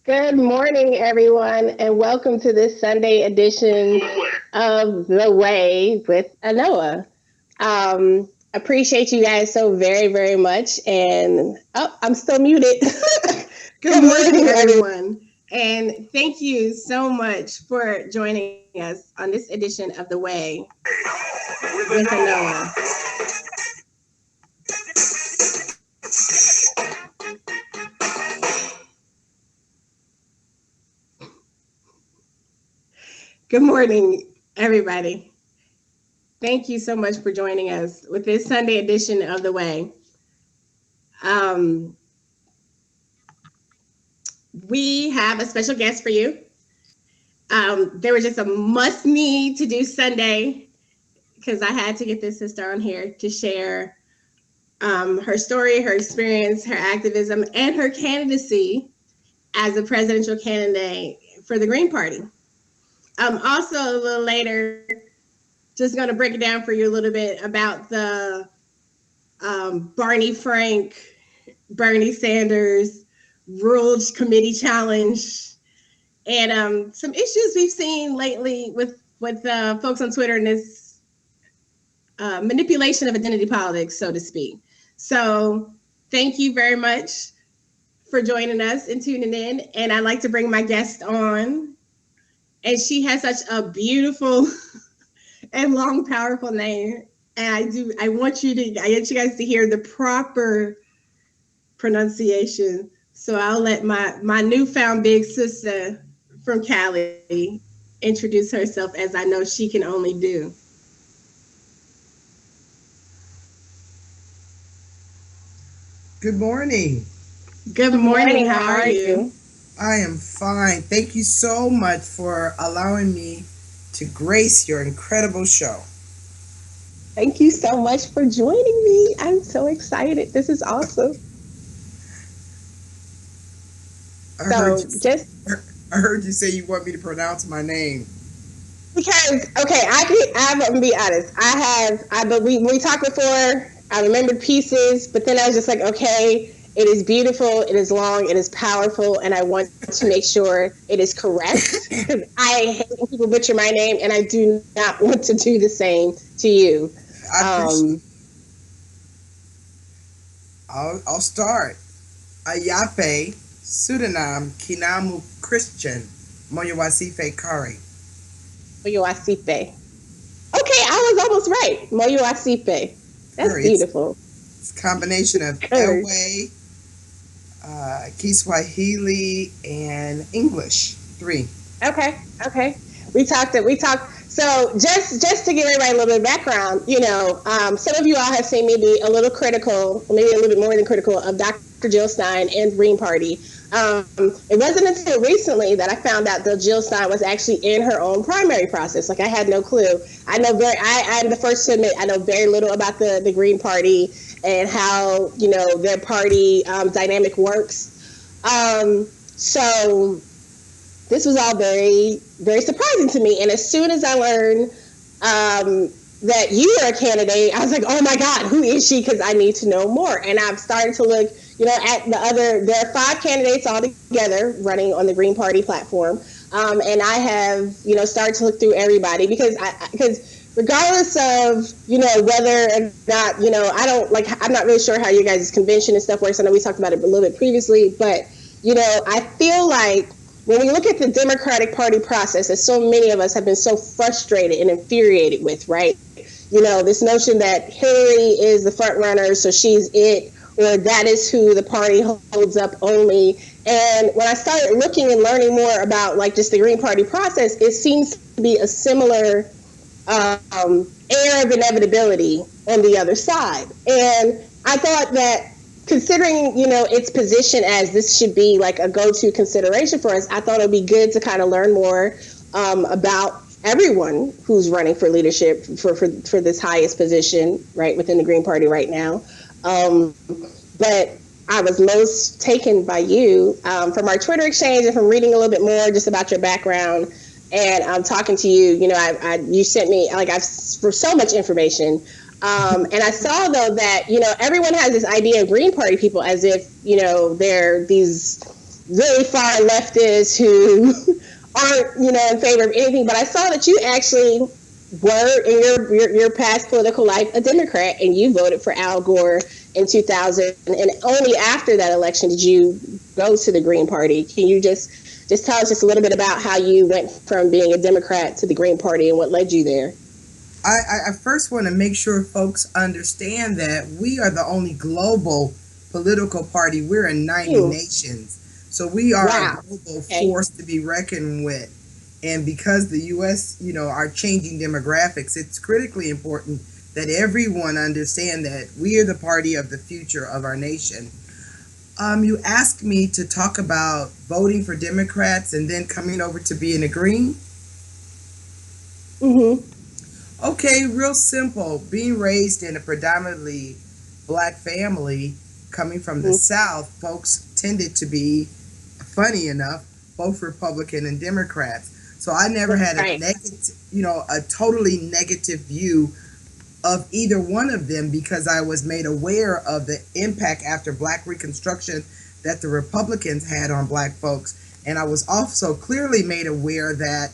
Good morning, everyone, and welcome to this Sunday edition of The Way with Anoa. Appreciate you guys so very, very much. And I'm still muted. Good Good morning, morning, everyone. everyone. And thank you so much for joining us on this edition of The Way with Anoa. Good morning, everybody. Thank you so much for joining us with this Sunday edition of The Way. Um, we have a special guest for you. There was just a must need to do Sunday because I had to get this sister on here to share her story, her experience, her activism, and her candidacy as a presidential candidate for the Green Party. Also, a little later, just going to break it down for you a little bit about the Barney Frank, Bernie Sanders Rules Committee Challenge, and some issues we've seen lately with folks on Twitter and this manipulation of identity politics, so to speak. So, thank you very much for joining us and tuning in. And I'd like to bring my guest on. And she has such a beautiful and long, powerful name. And I want you guys to hear the proper pronunciation. So I'll let my newfound big sister from Cali introduce herself as I know she can only do. Good morning. Good Good morning. morning. How How are are you? you? I am fine. Thank you so much for allowing me to grace your incredible show. Thank you so much for joining me. I'm so excited. This is awesome. I heard So, you. just I heard you say you want me to pronounce my name. because, okay, I'm gonna be honest. But we talked before. I remembered pieces, but then I was just like, okay, it is beautiful, it is long, it is powerful, and I want to make sure it is correct because I hate when people butcher my name, and I do not want to do the same to you. I appreciate. Um, I'll start. Ayape, Sudanam, Kinamu Christian, Moyawasife Kari. Moyo Asipe. Okay, I was almost right. Moyo Asipe. That's Kari. It's, beautiful. it's a combination of Good. Ewe, Kiswahili, and English. Three. Okay, okay. We talked. So just to give everybody a little bit of background, some of you all have seen me be a little critical, maybe a little bit more than critical, of Dr. Jill Stein and Green Party. It wasn't until recently that I found out that Jill Stein was actually in her own primary process. Like I had no clue. I'm the first to admit I know very little about the Green Party and how their party dynamic works. So this was all very, very surprising to me. And as soon as I learned that you are a candidate, I was like, oh my God, who is she? Because I need to know more. And I've started to look, at there are 5 candidates all together running on the Green Party platform. And I have, started to look through everybody because regardless of, whether or not, I don't like, I'm not really sure how your guys' convention and stuff works. I know we talked about it a little bit previously, but, I feel like when we look at the Democratic Party process that so many of us have been so frustrated and infuriated with, right? This notion that Hillary is the front runner, so she's it, or that is who the party holds up only. And when I started looking and learning more about like just the Green Party process, it seems to be a similar air of inevitability on the other side. And I thought that considering, its position as this should be like a go-to consideration for us, I thought it would be good to kind of learn more about everyone who's running for leadership for this highest position, right, within the Green Party right now. But I was most taken by you from our Twitter exchange and from reading a little bit more just about your background and talking to you. You sent me like I've for so much information. And I saw though that everyone has this idea of Green Party people as if they're these really far leftists who aren't, in favor of anything. But I saw that you actually were in your past political life a Democrat, and you voted for Al Gore in 2000. And only after that election did you go to the Green Party. Can you just tell us just a little bit about how you went from being a Democrat to the Green Party and what led you there? I first want to make sure folks understand that we are the only global political party. We're in 90 Hmm. nations. So we are a Wow. global Okay. force to be reckoned with. And because the US, are changing demographics, it's critically important that everyone understand that we are the party of the future of our nation. You asked me to talk about voting for Democrats and then coming over to being a Green. Mm-hmm. Okay, real simple. Being raised in a predominantly black family, coming from the Mm-hmm. South, folks tended to be, funny enough, both Republican and Democrats. So I never had a Right. negative, a totally negative view of either one of them because I was made aware of the impact after Black Reconstruction that the Republicans had on black folks. And I was also clearly made aware that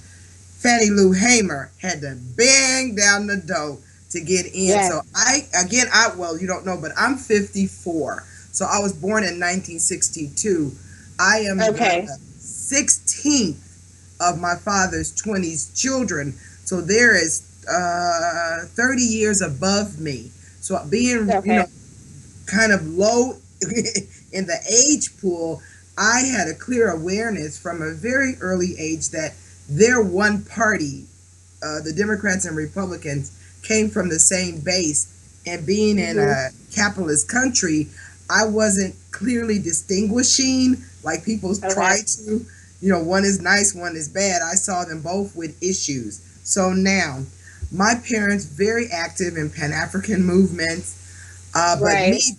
Fannie Lou Hamer had to bang down the door to get in. Yes. So you don't know, but I'm 54. So I was born in 1962. I am Okay. the 16th of my father's 20s children. So there is 30 years above me. So being, Okay. kind of low in the age pool, I had a clear awareness from a very early age that their one party, the Democrats and Republicans, came from the same base. And being in Mm-hmm. a capitalist country, I wasn't clearly distinguishing like people Okay. try to. One is nice, one is bad. I saw them both with issues. So now, my parents very active in Pan African movements, but me Right.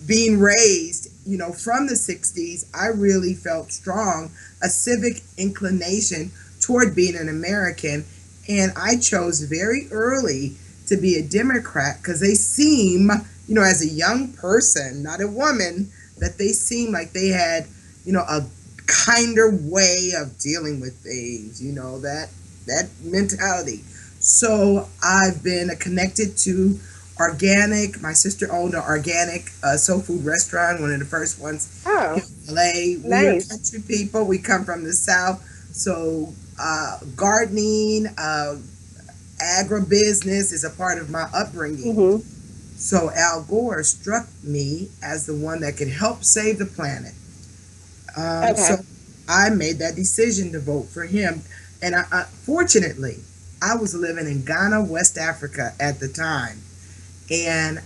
being raised, from the 60s, I really felt strong a civic inclination toward being an American. And I chose very early to be a Democrat because they seem, as a young person, not a woman, that they seem like they had, a kinder way of dealing with things, that mentality. So I've been connected to organic. My sister owned an organic soul food restaurant, one of the first ones Oh, here in LA. We are nice. country people. We come from the South. So gardening, agribusiness is a part of my upbringing. Mm-hmm. So Al Gore struck me as the one that could help save the planet. So Okay. I made that decision to vote for him. And fortunately, I was living in Ghana, West Africa at the time. And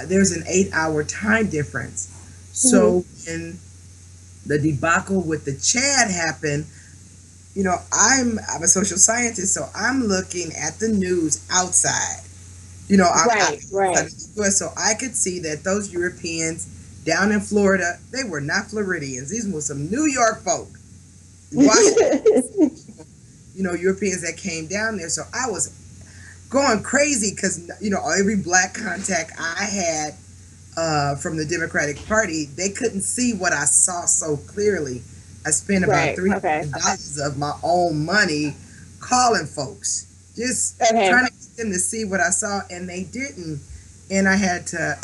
there's an 8-hour time difference. Mm-hmm. So when the debacle with the Chad happened, I'm a social scientist, so I'm looking at the news outside. Right. Right. So I could see that those Europeans down in Florida, they were not Floridians. These were some New York folk. Washington, Europeans that came down there. So I was going crazy because every black contact I had from the Democratic Party, they couldn't see what I saw so clearly. I spent about Right. three Okay. hundred dollars of my own money calling folks, just Okay. trying to get them to see what I saw, and they didn't. And I had to.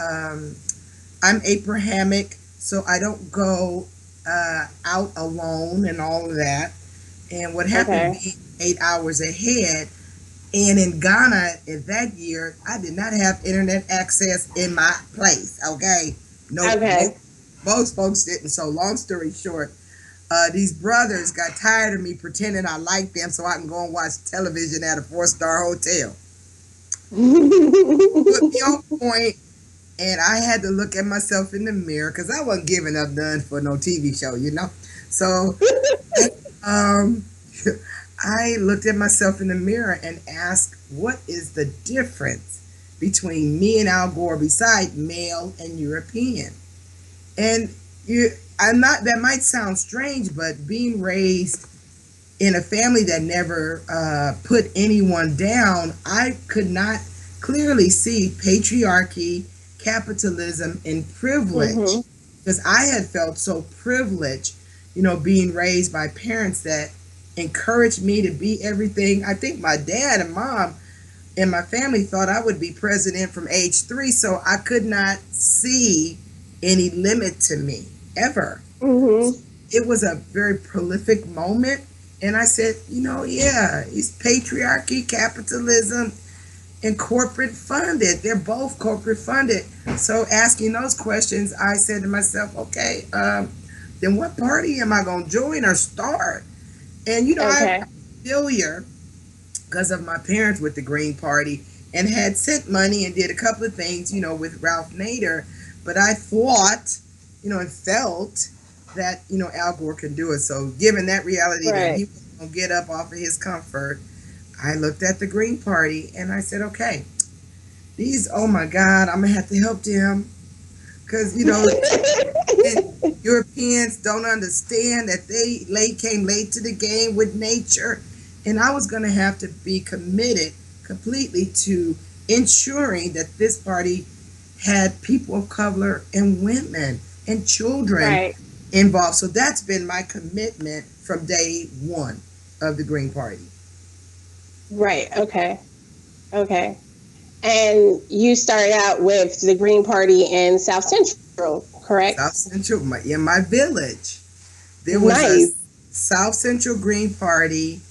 I'm Abrahamic, so I don't go out alone and all of that. And what happened Okay. being 8 hours ahead, and in Ghana in that year, I did not have internet access in my place. Okay, no, Okay. most folks didn't. So long story short, these brothers got tired of me pretending I liked them so I can go and watch television at a 4-star hotel. Put me on point, and I had to look at myself in the mirror because I wasn't giving up none for no TV show. So um, I looked at myself in the mirror and asked, what is the difference between me and Al Gore beside male and European? And I'm not, that might sound strange, but being raised in a family that never put anyone down, I could not clearly see patriarchy, capitalism, and privilege Mm-hmm. because I had felt so privileged. being raised by parents that encouraged me to be everything. I think my dad and mom and my family thought I would be president from age 3, so I could not see any limit to me ever. Mm-hmm. It was a very prolific moment. And I said, yeah, it's patriarchy, capitalism, and corporate funded. They're both corporate funded. So asking those questions, I said to myself, okay, then what party am I going to join or start? And, I'm Okay. familiar because of my parents with the Green Party and had sent money and did a couple of things, with Ralph Nader. But I thought, and felt that, Al Gore can do it. So given that reality that he Right. was going to get up off of his comfort, I looked at the Green Party and I said, okay, oh my God, I'm going to have to help them. Because, and Europeans don't understand that they came late to the game with nature. And I was going to have to be committed completely to ensuring that this party had people of color and women and children Right. involved. So that's been my commitment from day one of the Green Party. Right. Okay. Okay. And you started out with the Green Party in South Central, correct? South Central, in my village, there was a Nice. South Central Green Party,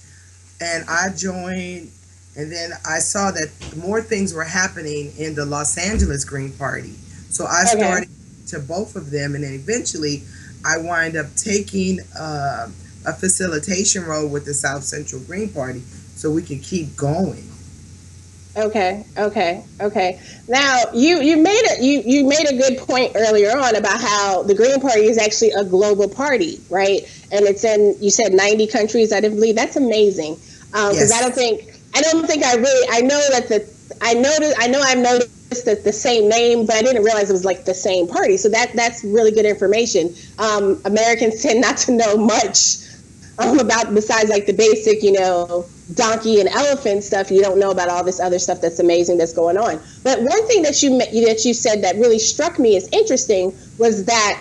and I joined. And then I saw that more things were happening in the Los Angeles Green Party. So I Okay. started to both of them, and then eventually I wind up taking a facilitation role with the South Central Green Party so we can keep going. Okay, okay, okay. Now you made a good point earlier on about how the Green Party is actually a global party, right? And it's in, you said, 90 countries. I didn't believe. That's amazing. Because Yes. I don't think I really, I know that I know I've noticed that the same name, but I didn't realize it was like the same party. So that's really good information. Americans tend not to know much about, besides like the basic, donkey and elephant stuff. You don't know about all this other stuff that's amazing that's going on. But one thing that you said that really struck me as interesting was that,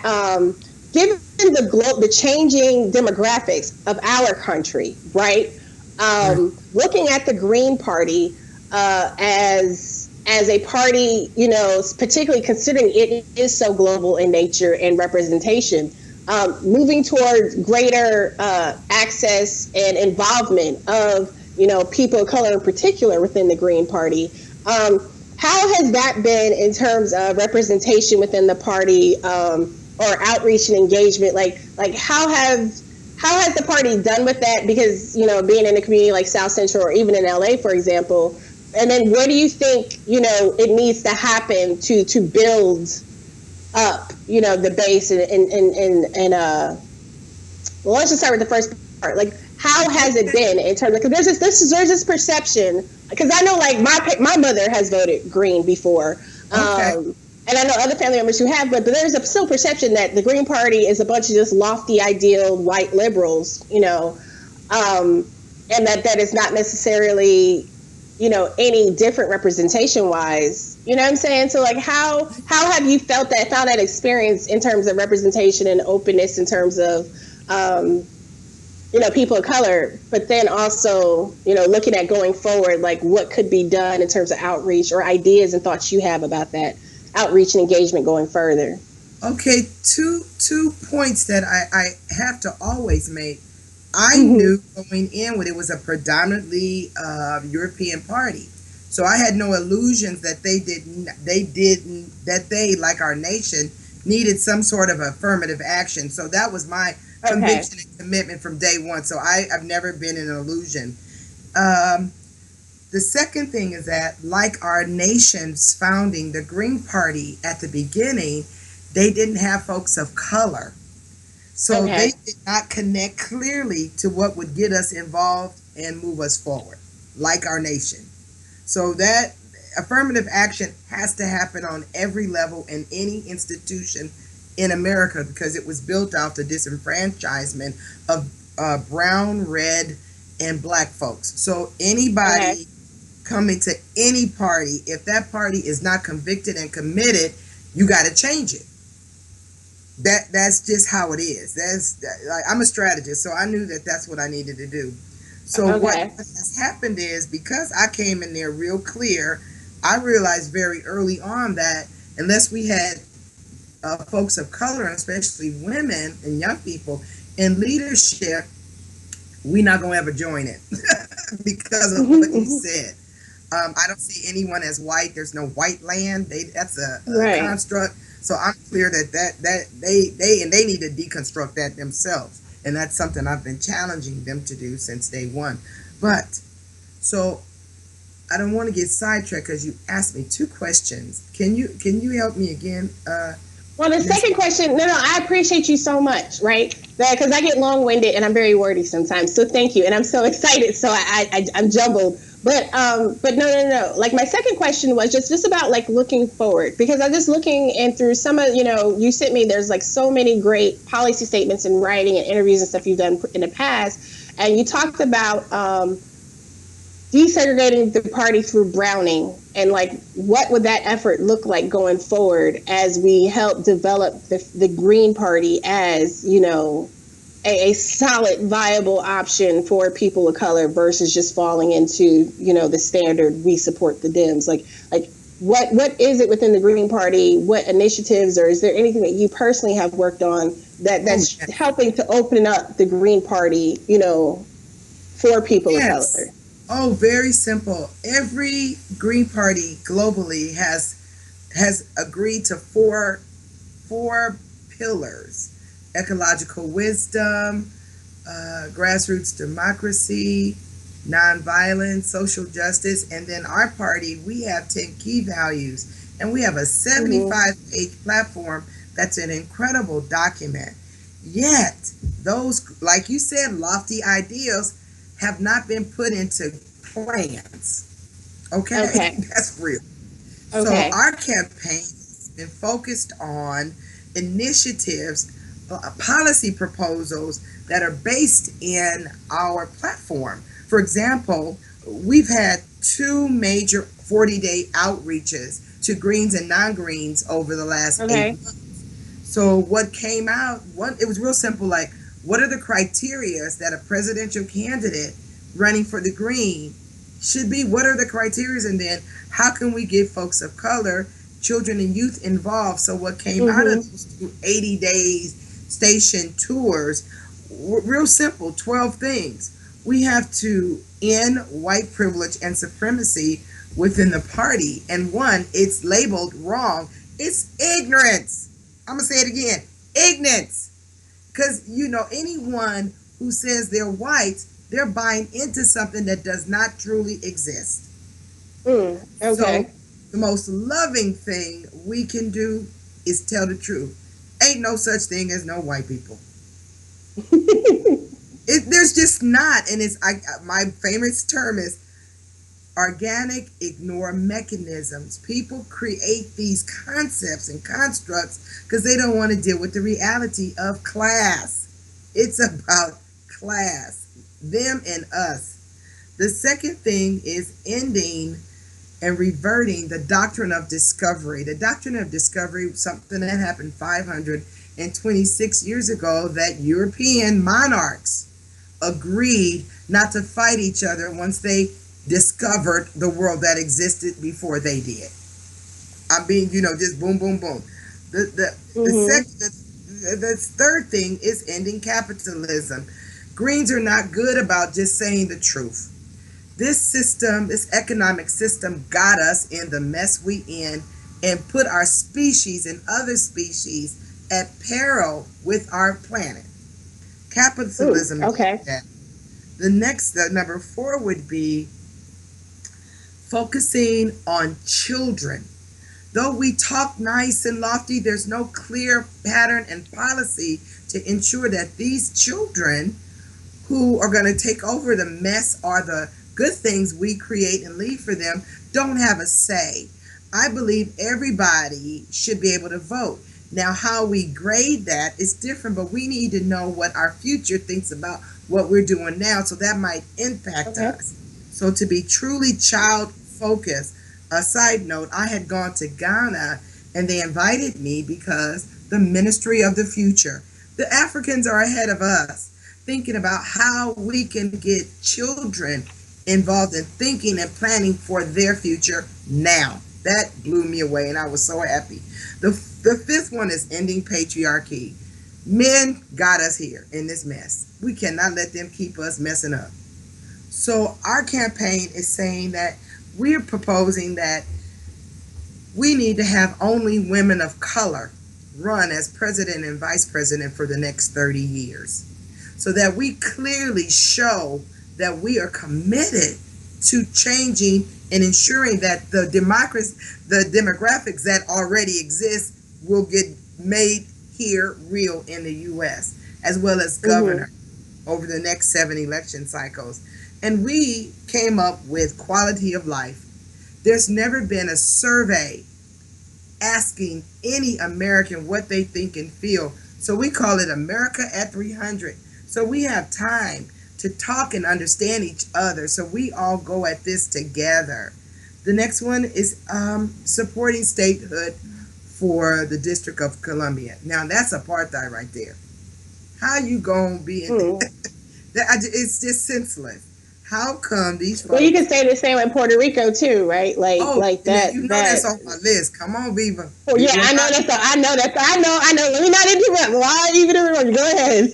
given the changing demographics of our country, right? Looking at the Green Party, as a party, particularly considering it is so global in nature and representation, moving towards greater access and involvement of, people of color in particular within the Green Party. How has that been in terms of representation within the party, or outreach and engagement? Like how has the party done with that? Because, being in a community like South Central or even in LA, for example, and then where do you think, it needs to happen to build up, the base, and well, let's just start with the first part. Like, how has it been in terms of, because there's this perception, because I know, like, my mother has voted Green before, Okay. and I know other family members who have, but there's a still perception that the Green Party is a bunch of just lofty, ideal white liberals, and that is not necessarily, any different representation wise. You know what I'm saying? So, like, how have you found that experience in terms of representation and openness in terms of, um, people of color, but then also, looking at going forward, like what could be done in terms of outreach or ideas and thoughts you have about that outreach and engagement going further. Okay, two points that I have to always make. I Hmm. knew going in when it was a predominantly European party, so I had no illusions that they didn't that they, like our nation, needed some sort of affirmative action. So that was my Okay. conviction and commitment from day one. So I've never been in an illusion. Um, the second thing is that, like our nation's founding, the Green Party at the beginning, they didn't have folks of color. So they Okay. did not connect clearly to what would get us involved and move us forward, like our nation. So that affirmative action has to happen on every level in any institution in America because it was built out the disenfranchisement of brown, red, and black folks. So Okay. anybody coming to any party, if that party is not convicted and committed, you got to change it. That's just how it is. Like, I'm a strategist, so I knew that that's what I needed to do. So what Okay. has happened is, because I came in there real clear, I realized very early on that unless we had folks of color, and especially women and young people in leadership, we not gonna ever join it because of what you said. I don't see anyone as white. There's no white land. That's a Right. construct. So I'm clear that they need to deconstruct that themselves, and that's something I've been challenging them to do since day one. But so I don't want to get sidetracked because you asked me two questions. Can you help me again, Well, the Miss? second question, no, I appreciate you so much, right? Because I get long winded and I'm very wordy sometimes. So thank you, and I'm so excited. So I'm jumbled. But no, no, no. Like my second question was just about like looking forward, because I'm just looking and through some of, you sent me. There's like so many great policy statements and writing and interviews and stuff you've done in the past, and you talked about desegregating the party through Browning, and like what would that effort look like going forward as we help develop the Green Party as a solid viable option for people of color versus just falling into the standard we support the Dems, like what is it within the Green Party, what initiatives, or is there anything that you personally have worked on Oh, that's helping to open up the Green Party for people of color? yes. Oh, very simple. Every Green Party globally has agreed to four pillars: ecological wisdom, grassroots democracy, nonviolence, social justice, and then our party, we have 10 key values, and we have a Mm-hmm. 75-page platform that's an incredible document. Yet, those, like you said, lofty ideals have not been put into plans. Okay, Okay. that's real. So Okay. our campaign has been focused on initiatives, policy proposals that are based in our platform. For example, we've had two major 40-day outreaches to greens and non-greens over the last eight Okay. months. So what came out, one, it was real simple, like, what are the criteria that a presidential candidate running for the green should be? What are the criteria? And then how can we get folks of color, children and youth involved? So what came out of Mm-hmm. those 80 days station tours, real simple, 12 things. We have to end white privilege and supremacy within the party. And one, it's labeled wrong. It's ignorance. I'm going to say it again, ignorance. Because, anyone who says they're white, they're buying into something that does not truly exist. So, Okay. the most loving thing we can do is tell the truth. Ain't no such thing as no white people. There's just not. And my favorite term is organic ignore mechanisms. People create these concepts and constructs because they don't want to deal with the reality of class. It's about class, them and us. The second thing is ending and reverting the doctrine of discovery. The doctrine of discovery, something that happened 526 years ago, that European monarchs agreed not to fight each other once they discovered the world that existed before they did. I'm being, just boom, boom, boom. The Mm-hmm. second, the third thing is ending capitalism. Greens are not good about just saying the truth. This system, this economic system, got us in the mess we in, and put our species and other species at peril with our planet. Capitalism did Okay. that. The number four would be focusing on children. Though we talk nice and lofty, there's no clear pattern and policy to ensure that these children who are going to take over the mess or the good things we create and leave for them don't have a say. I believe everybody should be able to vote. Now, how we grade that is different, but we need to know what our future thinks about what we're doing now, so that might impact Okay. us. So, to be truly child focused, a side note, I had gone to Ghana and they invited me because the ministry of the future. The Africans are ahead of us, thinking about how we can get children involved in thinking and planning for their future now. That blew me away, and I was so happy. The fifth one is ending patriarchy. Men got us here in this mess. We cannot let them keep us messing up. So our campaign is saying that we're proposing that we need to have only women of color run as president and vice president for the next 30 years, so that we clearly show that we are committed to changing and ensuring that the demographics that already exist will get made here real in the U.S., as well as governor over the next 7 election cycles. And we came up with quality of life. There's never been a survey asking any American what they think and feel. So we call it America at 300. So we have time to talk and understand each other. So we all go at this together. The next one is supporting statehood for the District of Columbia. Now that's apartheid right there. How you gonna be in it's just senseless. How come these folks? Well, you can say the same with Puerto Rico too, right? Like that. You know that's on my list. Come on, Viva. Oh, yeah, I know that's. I know. Let me not interrupt. Why are you interrupting? Go ahead.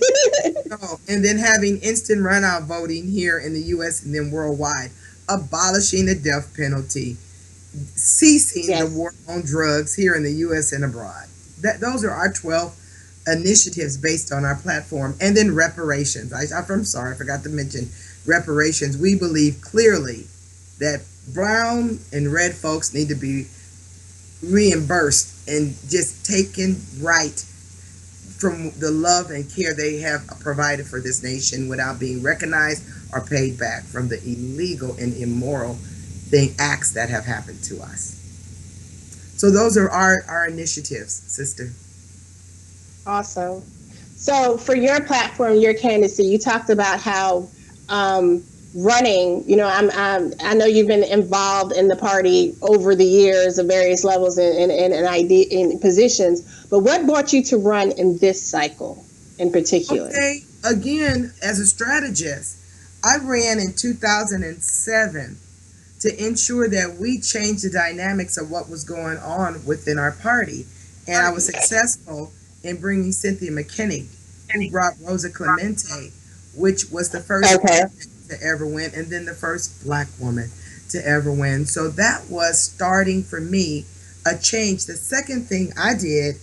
No, and then having instant runout voting here in the U.S. and then worldwide, abolishing the death penalty, ceasing the war on drugs here in the U.S. and abroad. Those are our 12 initiatives based on our platform, and then reparations. I'm sorry, I forgot to mention reparations. We believe clearly that brown and red folks need to be reimbursed and just taken right from the love and care they have provided for this nation without being recognized or paid back from the illegal and immoral acts that have happened to us. So those are our initiatives, sister. Awesome. So for your platform, your candidacy, you talked about how running, I know you've been involved in the party over the years of various levels and positions, but what brought you to run in this cycle in particular? Okay, again, as a strategist, I ran in 2007 to ensure that we changed the dynamics of what was going on within our party. And I was successful in bringing Cynthia McKinney, who brought Rosa Clemente, which was the first woman to ever win, and then the first Black woman to ever win. So that was starting for me a change. The second thing I did,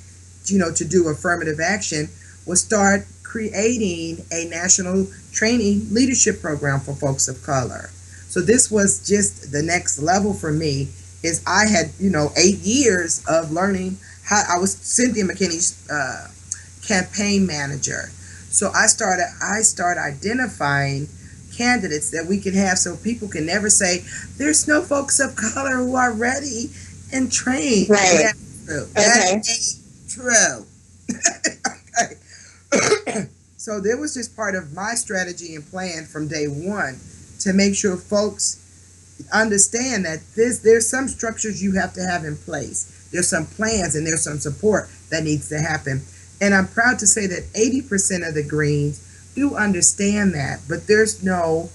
to do affirmative action was start creating a national training leadership program for folks of color. So this was just the next level for me. Is I had 8 years of learning how. I was Cynthia McKinney's campaign manager. So I started identifying candidates that we could have, so people can never say there's no folks of color who are ready and trained. Right. That's true. That ain't true. Okay. So there was just part of my strategy and plan from day one to make sure folks understand that there's some structures you have to have in place. There's some plans and there's some support that needs to happen. And I'm proud to say that 80% of the Greens do understand that, but there's no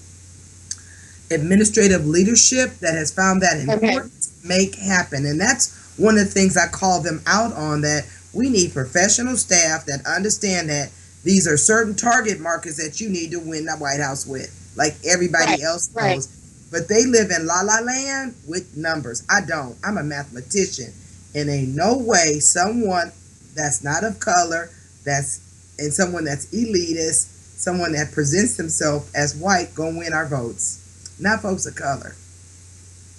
administrative leadership that has found that important to make happen. And that's one of the things I call them out on, that we need professional staff that understand that these are certain target markets that you need to win the White House with, like everybody else knows. But they live in la-la land with numbers. I don't. I'm a mathematician. And ain't no way someone that's not of color, and someone that's elitist, someone that presents themselves as white, gonna win our votes. Not folks of color.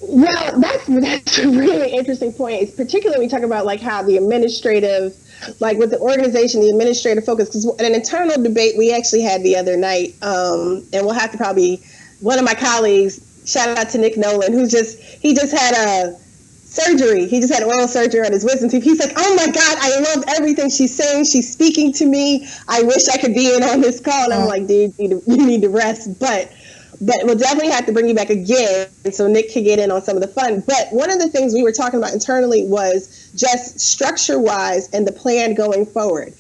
Well, that's a really interesting point. It's particularly when we talk about how the administrative, with the organization, the administrative focus. Because an internal debate we actually had the other night, and we'll have to probably, one of my colleagues, shout out to Nick Nolan, he just had a surgery. He just had oral surgery on his wisdom teeth. He's like, oh my God, I love everything she's saying. She's speaking to me. I wish I could be in on this call. And I'm like, dude, you need to rest. But we'll definitely have to bring you back again so Nick can get in on some of the fun. But one of the things we were talking about internally was just structure wise and the plan going forward.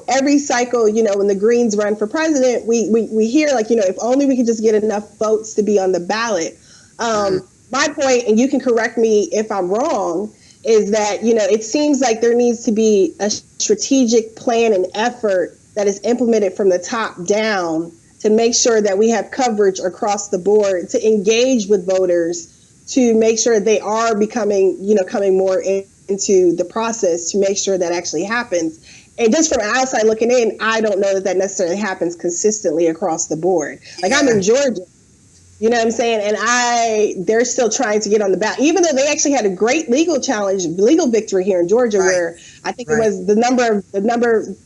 Every cycle, when the Greens run for president, we hear like, if only we could just get enough votes to be on the ballot. My point, and you can correct me if I'm wrong, is that, it seems like there needs to be a strategic plan and effort that is implemented from the top down to make sure that we have coverage across the board, to engage with voters, to make sure they are becoming, coming more into the process, to make sure that actually happens. And just from outside looking in, I don't know that necessarily happens consistently across the board. Like, I'm in Georgia, you know what I'm saying? And they're still trying to get on the ballot, even though they actually had a great legal victory here in Georgia, where I think it was the number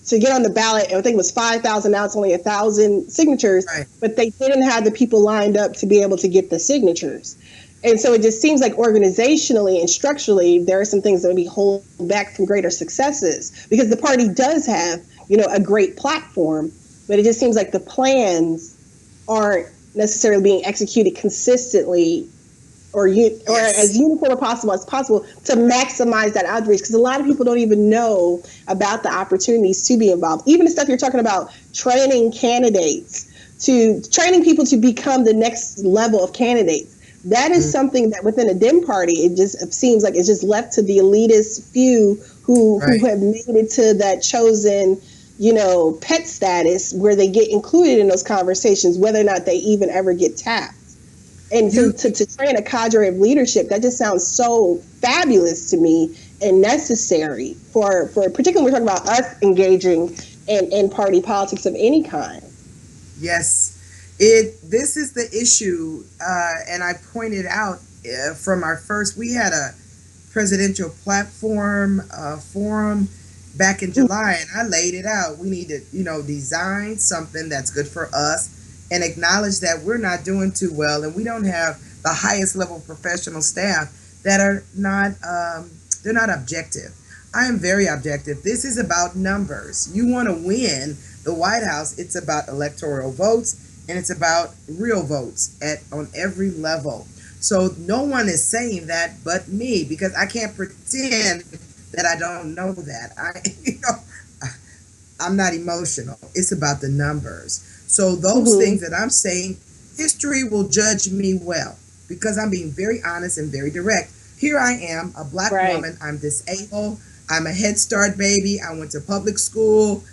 to get on the ballot, I think it was 5,000, now it's only 1,000 signatures, but they didn't have the people lined up to be able to get the signatures. And so it just seems like organizationally and structurally, there are some things that would be hold back from greater successes, because the party does have, a great platform, but it just seems like the plans aren't necessarily being executed consistently or as uniform as possible to maximize that outreach, because a lot of people don't even know about the opportunities to be involved. Even the stuff you're talking about, training people to become the next level of candidates. That is something that within a Dem party, it just seems like it's just left to the elitist few who have made it to that chosen, pet status, where they get included in those conversations, whether or not they even ever get tapped. And to train a cadre of leadership, that just sounds so fabulous to me and necessary for particularly when we're talking about us engaging in party politics of any kind. Yes. This is the issue, and I pointed out from we had a presidential platform forum back in July, and I laid it out. We need to, design something that's good for us and acknowledge that we're not doing too well, and we don't have the highest level professional staff that are not, they're not objective. I am very objective. This is about numbers. You want to win the White House, it's about electoral votes, and it's about real votes on every level. So no one is saying that but me, because I can't pretend that I don't know that. I'm not emotional. It's about the numbers. So those things that I'm saying, history will judge me well, because I'm being very honest and very direct. Here I am, a Black woman. I'm disabled. I'm a Head Start baby. I went to public school.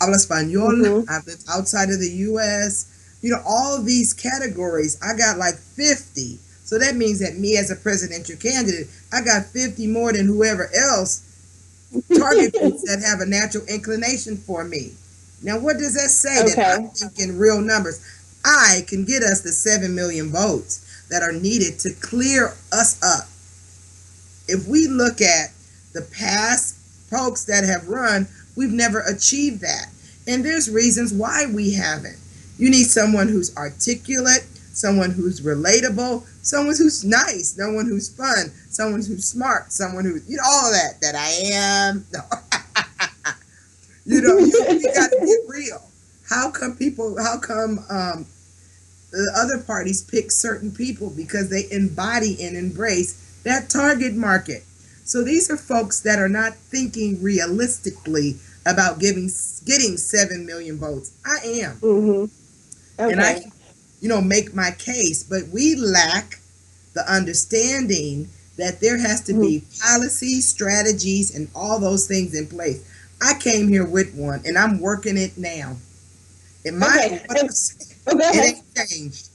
Hablo español. I've lived outside of the U.S. All of these categories, I got like 50. So that means that me as a presidential candidate, I got 50 more than whoever else target groups that have a natural inclination for me. Now, what does that say? That I think in real numbers, I can get us the 7 million votes that are needed to clear us up. If we look at the past folks that have run, we've never achieved that. And there's reasons why we haven't. You need someone who's articulate, someone who's relatable, someone who's nice, someone who's fun, someone who's smart, someone who, all of that I am. No. You got to get real. How come the other parties pick certain people? Because they embody and embrace that target market. So these are folks that are not thinking realistically about getting 7 million votes. I am. And I can, make my case, but we lack the understanding that there has to be policies, strategies, and all those things in place. I came here with one, and I'm working it now. It ain't changed.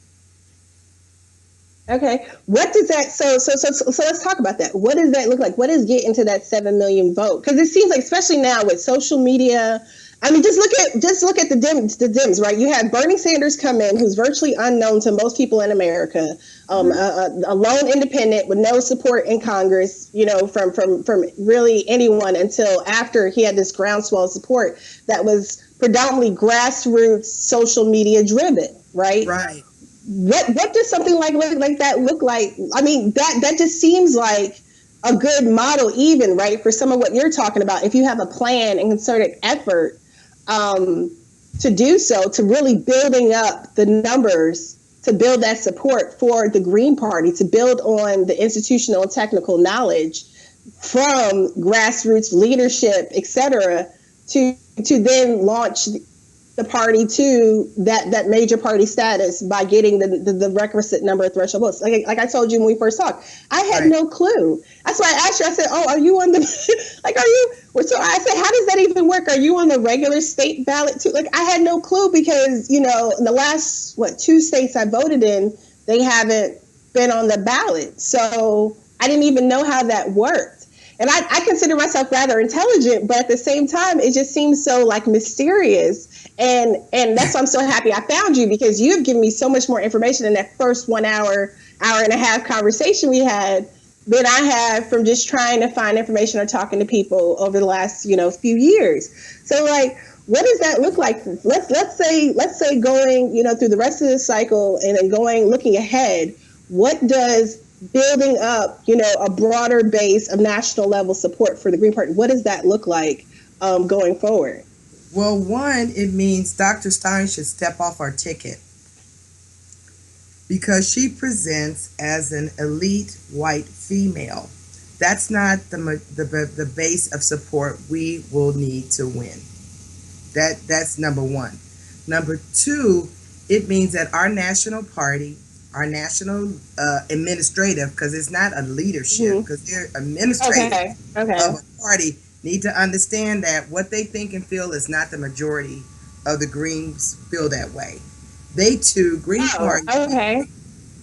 Okay. What does that, so let's talk about that. What does that look like? What is getting to that 7 million vote? Because it seems like, especially now with social media, I mean, just look at the Dems, right? You had Bernie Sanders come in, who's virtually unknown to most people in America, a lone independent with no support in Congress, from really anyone, until after he had this groundswell of support that was predominantly grassroots, social media driven, right? Right. What does something like that look like? I mean, that just seems like a good model, even, right, for some of what you're talking about. If you have a plan and concerted effort to do so, to really building up the numbers, to build that support for the Green Party, to build on the institutional and technical knowledge from grassroots leadership, etc., to then launch the party to that major party status by getting the requisite number of threshold votes. Like I told you when we first talked, I had Right. no clue. That's why I asked you. I said, "Oh, are you on the like? Are you?" So I said, "How does that even work? Are you on the regular state ballot too?" Like I had no clue because in the last two states I voted in, they haven't been on the ballot, so I didn't even know how that worked. And I consider myself rather intelligent, but at the same time, it just seems so like mysterious. And that's why I'm so happy I found you, because you've given me so much more information in that first 1 hour, hour and a half conversation we had than I have from just trying to find information or talking to people over the last few years. So like, what does that look like? Let's say going through the rest of the cycle and then looking ahead. What does building up a broader base of national level support for the Green Party, what does that look like going forward? Well, one, it means Dr. Stein should step off our ticket because she presents as an elite white female. That's not the base of support we will need to win. That's number one. Number two, it means that our national party, our national administrative, because it's not a leadership, because they're administrative Okay. of a party, need to understand that what they think and feel is not the majority of the Greens feel that way. They too, Oh, okay.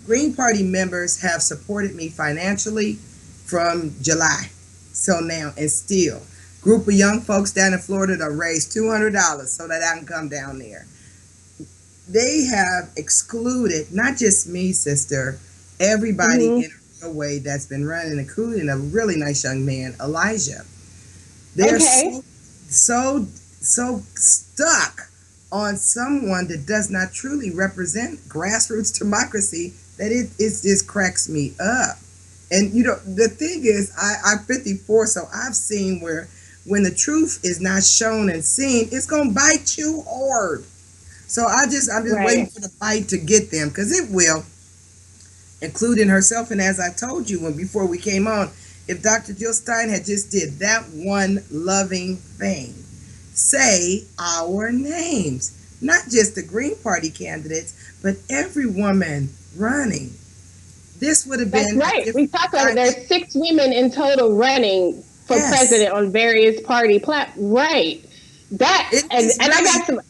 Green Party members have supported me financially from July so now, and still group of young folks down in Florida to raise $200 so that I can come down there. They have excluded not just me, sister, everybody in a real way that's been running, including a really nice young man, Elijah. They're Okay. so stuck on someone that does not truly represent grassroots democracy that it just cracks me up. And the thing is, I'm 54, so I've seen where when the truth is not shown and seen, it's gonna bite you hard. So I'm just waiting Right. for the bite to get them, because it will, including herself. And as I told you before we came on, if Dr. Jill Stein had just did that one loving thing, say our names, not just the Green Party candidates, but every woman running, this would have That's been a right. We different talked about it. dynamic. There's 6 women in total running for Yes, president on various party right. That it and is I really. got some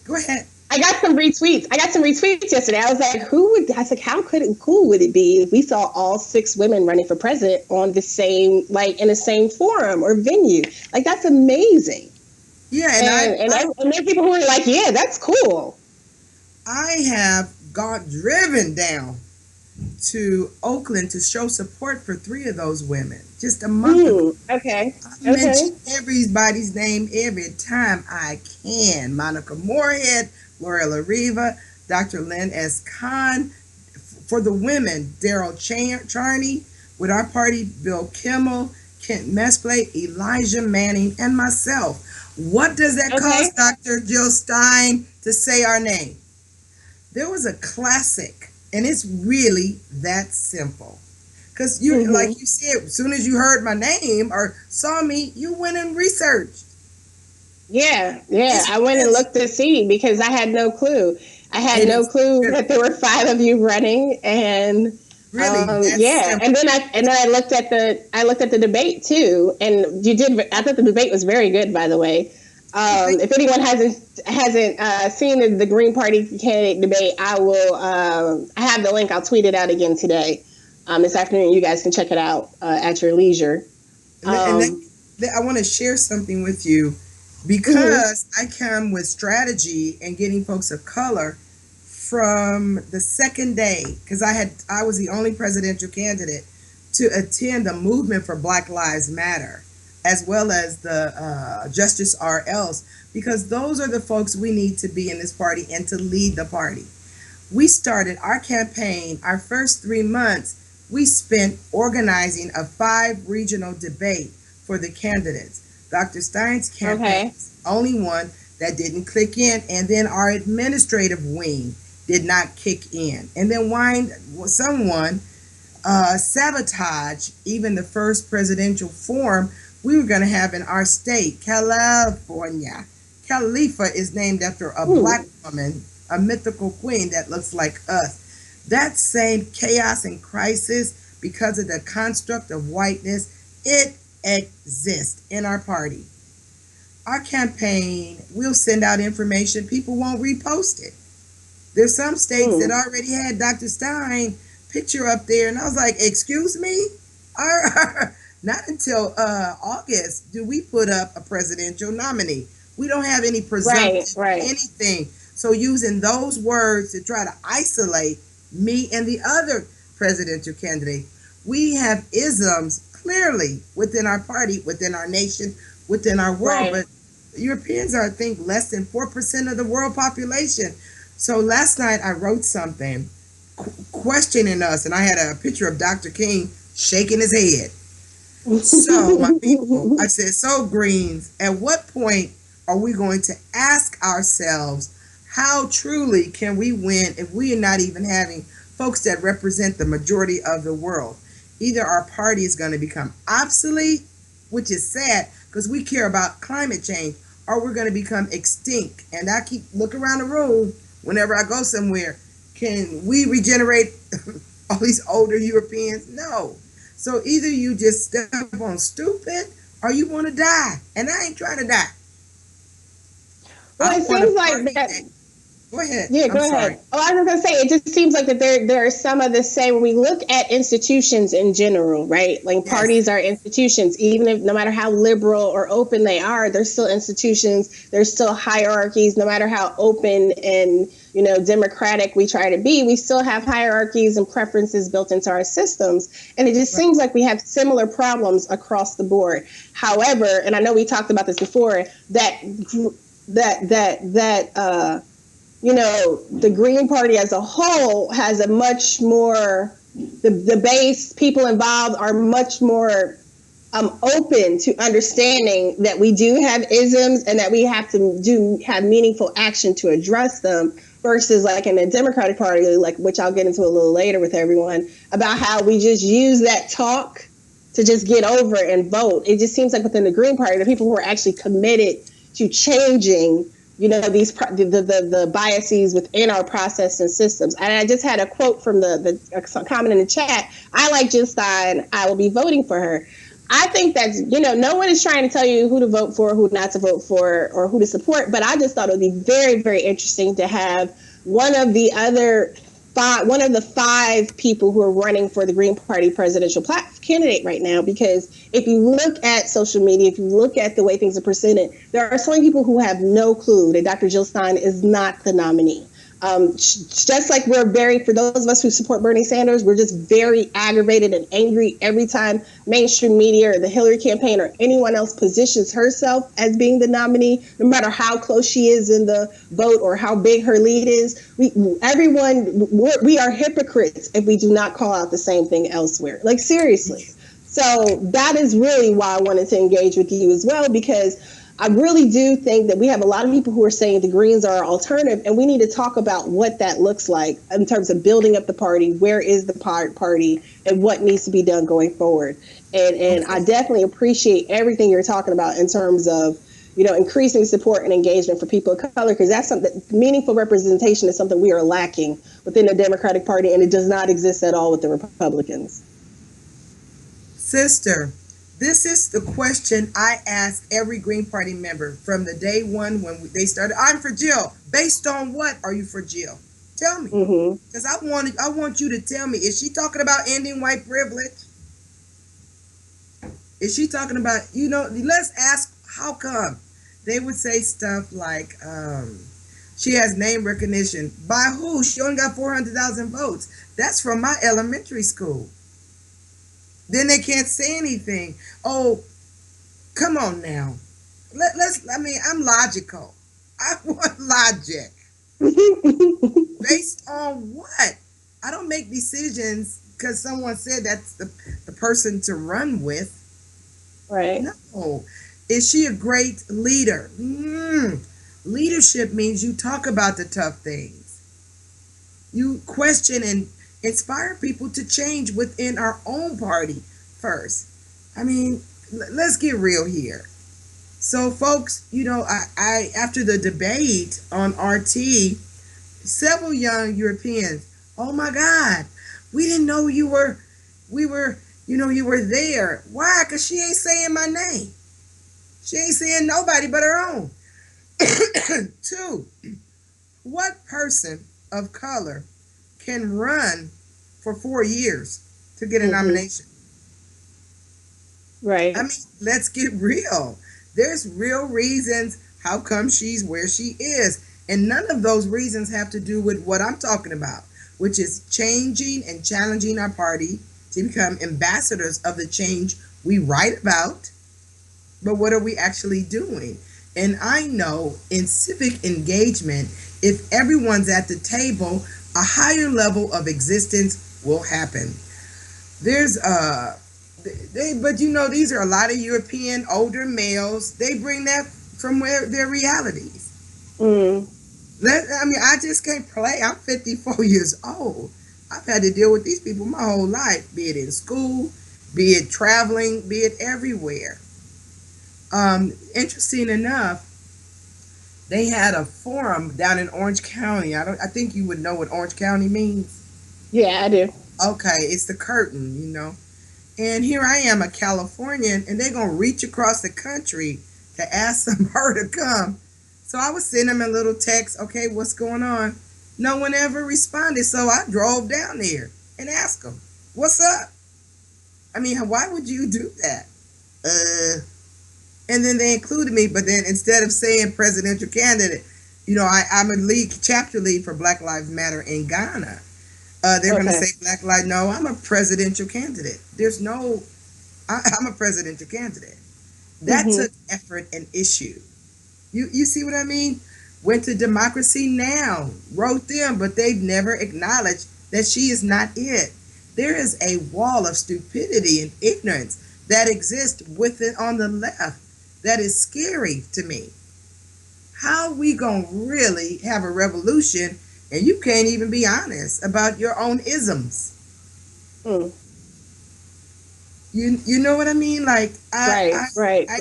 Go ahead. I got some retweets. I got some retweets yesterday. I was like, I was like, how cool would it be if we saw all 6 women running for president on the same, like in the same forum or venue? Like, that's amazing. Yeah, and And there are people who are like, yeah, that's cool. I have gone driven down to Oakland to show support for 3 of those women just a month ago. Okay. I Okay. mention everybody's name every time I can. Monica Moorhead, Gloria LaRiva, Dr. Lynn S. Kahn. For the women, Daryl Charney. With our party, Bill Kimmel, Kent Mesplay, Elijah Manning, and myself. What does that Okay. cost, Dr. Jill Stein, to say our name? There was a classic, and it's really that simple. Because like hmm you said, as soon as you heard my name or saw me, you went and researched. Yeah. It's I went and really, looked to see because I had no clue. I had it no is clue really, that there were 5 of you running, and really that yeah. simple. And then I looked at the debate too, and you did. I thought the debate was very good, by the way. Oh, thank If anyone hasn't seen the Green Party candidate debate, I will. I have the link. I'll tweet it out again today, this afternoon. You guys can check it out at your leisure. you. And Um, I want to share something with you mhm. because I come with strategy and getting folks of color from the second day, because I was the only presidential candidate to attend a movement for Black Lives Matter, as well as the Justice RLs, because those are the folks we need to be in this party and to lead the party. We started our campaign, our first 3 months, we spent organizing a 5 regional debate for the candidates. Dr. Stein's campaign Okay. was the only one that didn't click in, and then our administrative wing did not kick in. And then someone sabotage even the first presidential forum we were going to have in our state, California. Khalifa is named after a black woman, a mythical queen that looks like us. That same chaos and crisis, because of the construct of whiteness, it exists in our party. Our campaign, we'll send out information, people won't repost it. There's some states that already had Dr. Stein picture up there, and I was like, excuse me? Not until August do we put up a presidential nominee. We don't have any presumptive anything. So using those words to try to isolate me and the other presidential candidate, we have isms clearly within our party, within our nation, within our world. But Europeans are, I think, less than 4% of the world population. So last night I wrote something questioning us, and I had a picture of Dr. King shaking his head. So, my people, I said, so Greens, at what point are we going to ask ourselves, how truly can we win if we are not even having folks that represent the majority of the world? Either our party is going to become obsolete, which is sad because we care about climate change, or we're going to become extinct. And I keep looking around the room whenever I go somewhere. Can we regenerate all these older Europeans? No. So either you just step on stupid or you want to die. And I ain't trying to die. Well, it seems like that. Go ahead. Yeah, go ahead. Oh, I was going to say, it just seems like that there are some of the same. When we look at institutions in general, right? Like parties are institutions, even if no matter how liberal or open they are, they're still institutions. There's still hierarchies, no matter how open and democratic we try to be. We still have hierarchies and preferences built into our systems, and it just seems like we have similar problems across the board. However, and I know we talked about this before, the Green Party as a whole has a much more, the base people involved are much more open to understanding that we do have isms and that we have to have meaningful action to address them, versus like in the Democratic Party, like, which I'll get into a little later with everyone, about how we just use that talk to just get over and vote. It just seems like within the Green Party, the people who are actually committed to changing these the biases within our process and systems. And I just had a quote from the comment in the chat. I like Jill Stein. I will be voting for her. I think that's, no one is trying to tell you who to vote for, who not to vote for, or who to support. But I just thought it would be very, very interesting to have one of the five people who are running for the Green Party presidential candidate right now. Because if you look at social media, if you look at the way things are presented, there are so many people who have no clue that Dr. Jill Stein is not the nominee. Just like for those of us who support Bernie Sanders, we're just very aggravated and angry every time mainstream media or the Hillary campaign or anyone else positions herself as being the nominee, no matter how close she is in the vote or how big her lead is. We are hypocrites if we do not call out the same thing elsewhere. Like, seriously. So that is really why I wanted to engage with you as well, because I really do think that we have a lot of people who are saying the Greens are our alternative, and we need to talk about what that looks like in terms of building up the party. Where is the party, and what needs to be done going forward? And I definitely appreciate everything you're talking about in terms of increasing support and engagement for people of color, because that's something, meaningful representation is something we are lacking within the Democratic Party, and it does not exist at all with the Republicans. Sister, this is the question I ask every Green Party member from the day one when they started. I'm for Jill. Based on what are you for Jill? Tell me. Because I want you to tell me. Is she talking about ending white privilege? Is she talking about, let's ask how come. They would say stuff like, she has name recognition. By who? She only got 400,000 votes. That's from my elementary school. Then they can't say anything. Oh, come on now. I'm logical. I want logic. Based on what? I don't make decisions because someone said that's the person to run with. Right. No. Is she a great leader? Leadership means you talk about the tough things. You question and inspire people to change within our own party first. I mean, let's get real here. So, folks, I after the debate on RT, several young Europeans, oh my God, we didn't know we were, you were there. Why? Because she ain't saying my name. She ain't saying nobody but her own. Two, what person of color can run for 4 years to get a Mm-hmm. nomination? I Right. mean, let's get real. There's real reasons how come she's where she is. And none of those reasons have to do with what I'm talking about, which is changing and challenging our party to become ambassadors of the change we write about. But what are we actually doing? And I know in civic engagement, if everyone's at the table, a higher level of existence will happen. There's but these are a lot of European older males. They bring that from where their realities. Mm. I just can't play. I'm 54 years old. I've had to deal with these people my whole life, be it in school, be it traveling, be it everywhere. Interesting enough, they had a forum down in Orange County. I think you would know what Orange County means. Yeah, I do. Okay, it's the curtain. And here I am, a Californian, and they're gonna reach across the country to ask some her to come. So I was sending them a little text, okay, what's going on? No one ever responded, so I drove down there and asked them, what's up? I mean, why would you do that? And then they included me, but then instead of saying presidential candidate, I'm a chapter lead for Black Lives Matter in Ghana. They're going to Okay. say Black Lives. No, I'm a presidential candidate. I'm a presidential candidate. That Mm-hmm. took effort and issue. You see what I mean? Went to Democracy Now, wrote them, but they've never acknowledged that she is not it. There is a wall of stupidity and ignorance that exists within on the left that is scary to me. How we gonna really have a revolution and you can't even be honest about your own isms? Mm. You know what I mean? Like Right. Right. I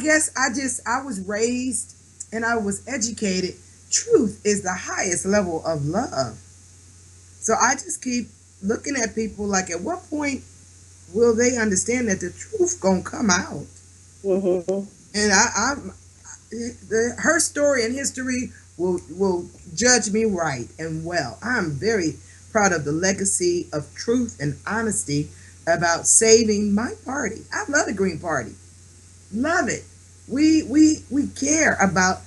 guess Right. I was raised and I was educated. Truth is the highest level of love. So I just keep looking at people like, at what point will they understand that the truth gonna come out? Mm-hmm. And her story and history will judge me right and well. I'm very proud of the legacy of truth and honesty about saving my party. I love the Green Party. Love it. We care about.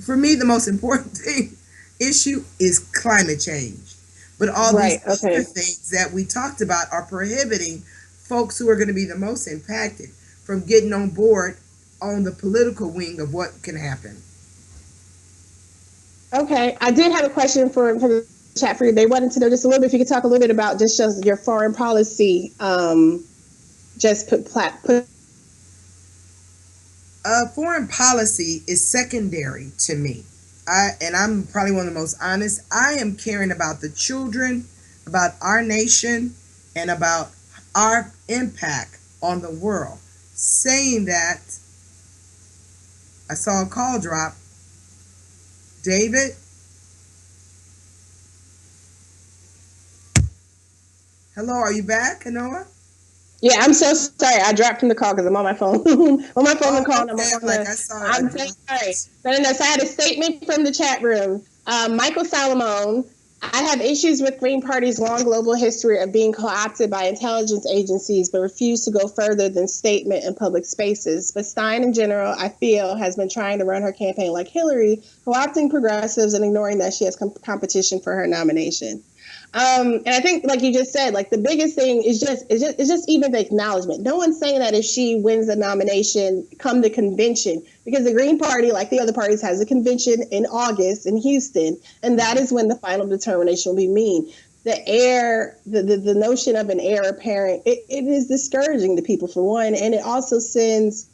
For me, the most important thing issue is climate change. But all these Right. other Okay. things that we talked about are prohibiting folks who are going to be the most impacted from getting on board on the political wing of what can happen. Okay. I did have a question for the chat for you. They wanted to know just a little bit if you could talk a little bit about just your foreign policy. Just put. Foreign policy is secondary to me. I'm probably one of the most honest. I am caring about the children, about our nation, and about our impact on the world. Saying that, I saw a call drop. David, hello, are you back, Anoa? Yeah, I'm so sorry. I dropped from the call because I'm on my phone. on my phone Oh, and calling. I'm okay. I'm on like, the. I saw a I'm so drop. sorry. But no, so I had a statement from the chat room. Michael Salomon. I have issues with Green Party's long global history of being co-opted by intelligence agencies, but refuse to go further than statement in public spaces. But Stein, in general, I feel, has been trying to run her campaign like Hillary, co-opting progressives and ignoring that she has competition for her nomination. And I think, like you just said, like the biggest thing is just even the acknowledgement. No one's saying that if she wins the nomination, come the convention, because the Green Party, like the other parties, has a convention in August in Houston, and that is when the final determination will be made. The notion of an heir apparent, it is discouraging to people for one, and it also sends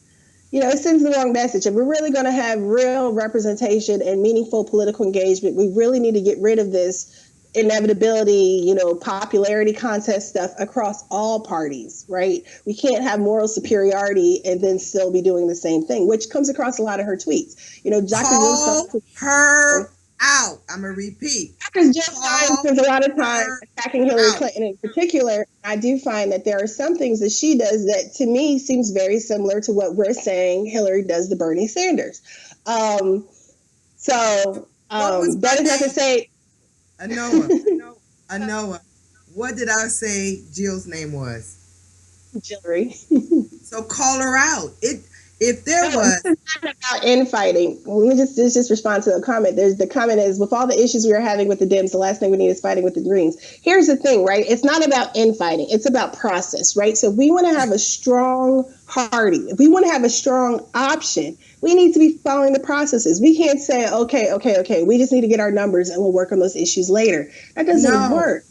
the wrong message. If we're really going to have real representation and meaningful political engagement, we really need to get rid of this inevitability, popularity contest stuff across all parties, right? We can't have moral superiority and then still be doing the same thing, which comes across a lot of her tweets. Dr. Jill Call Stein, her out. I'm going to repeat. Dr. Jill Stein Call spends a lot of time her attacking Hillary out. Clinton in particular. I do find that there are some things that she does that to me seems very similar to what we're saying Hillary does to Bernie Sanders. What was That my is not to name? say Anoa. Anoa. What did I say Jill's name was? Hillary. So call her out. If there No, was this is not about infighting. Let me just respond to the comment. The comment is, with all the issues we are having with the Dems, the last thing we need is fighting with the Greens. Here's the thing, right? It's not about infighting. It's about process, right? So if we want to have a strong party, if we want to have a strong option, we need to be following the processes. We can't say, okay, we just need to get our numbers and we'll work on those issues later. That doesn't no, work.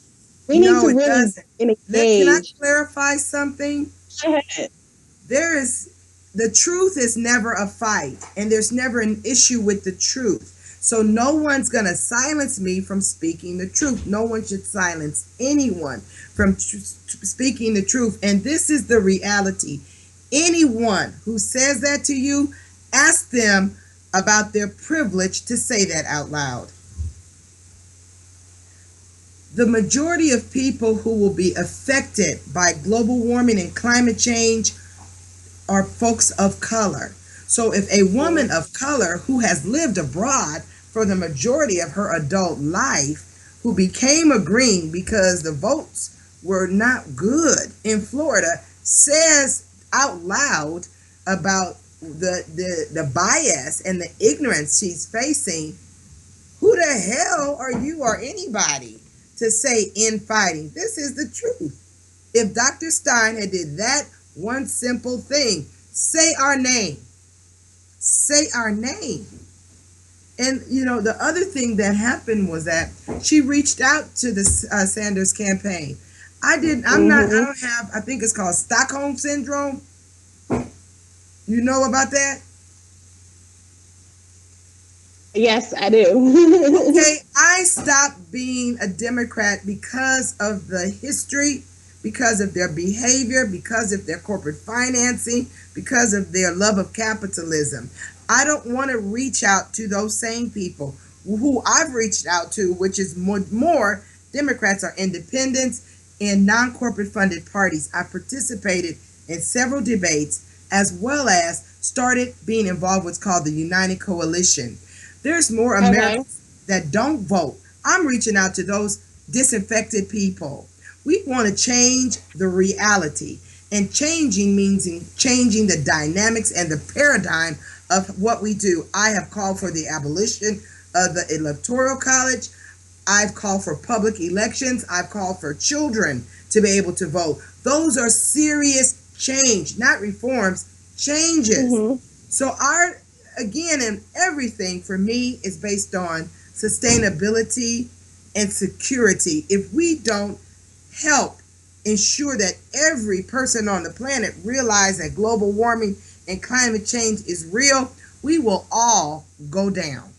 We need to it really doesn't. Can I engage. clarify something? Go ahead. The truth is never a fight, and there's never an issue with the truth. So no one's going to silence me from speaking the truth. No one should silence anyone from speaking the truth. And this is the reality. Anyone who says that to you, ask them about their privilege to say that out loud. The majority of people who will be affected by global warming and climate change are folks of color. So if a woman of color who has lived abroad for the majority of her adult life, who became a green because the votes were not good in Florida, says out loud about the bias and the ignorance she's facing, who the hell are you or anybody to say infighting? This is the truth. If Dr. Stein had did that one simple thing, say our name. Say our name. And the other thing that happened was that she reached out to the Sanders campaign. I don't have, I think it's called Stockholm Syndrome. You know about that? Yes, I do. Okay, I stopped being a Democrat because of the history, because of their behavior, because of their corporate financing, because of their love of capitalism. I don't want to reach out to those same people who I've reached out to, which is more Democrats are independents and non-corporate funded parties. I participated in several debates as well as started being involved with what's called the United Coalition. There's more Americans that don't vote. I'm reaching out to those disaffected people. We want to change the reality. And changing means changing the dynamics and the paradigm of what we do. I have called for the abolition of the Electoral College. I've called for public elections. I've called for children to be able to vote. Those are serious change, not reforms, changes. So again, and everything for me is based on sustainability and security. If we don't help ensure that every person on the planet realize that global warming and climate change is real, we will all go down.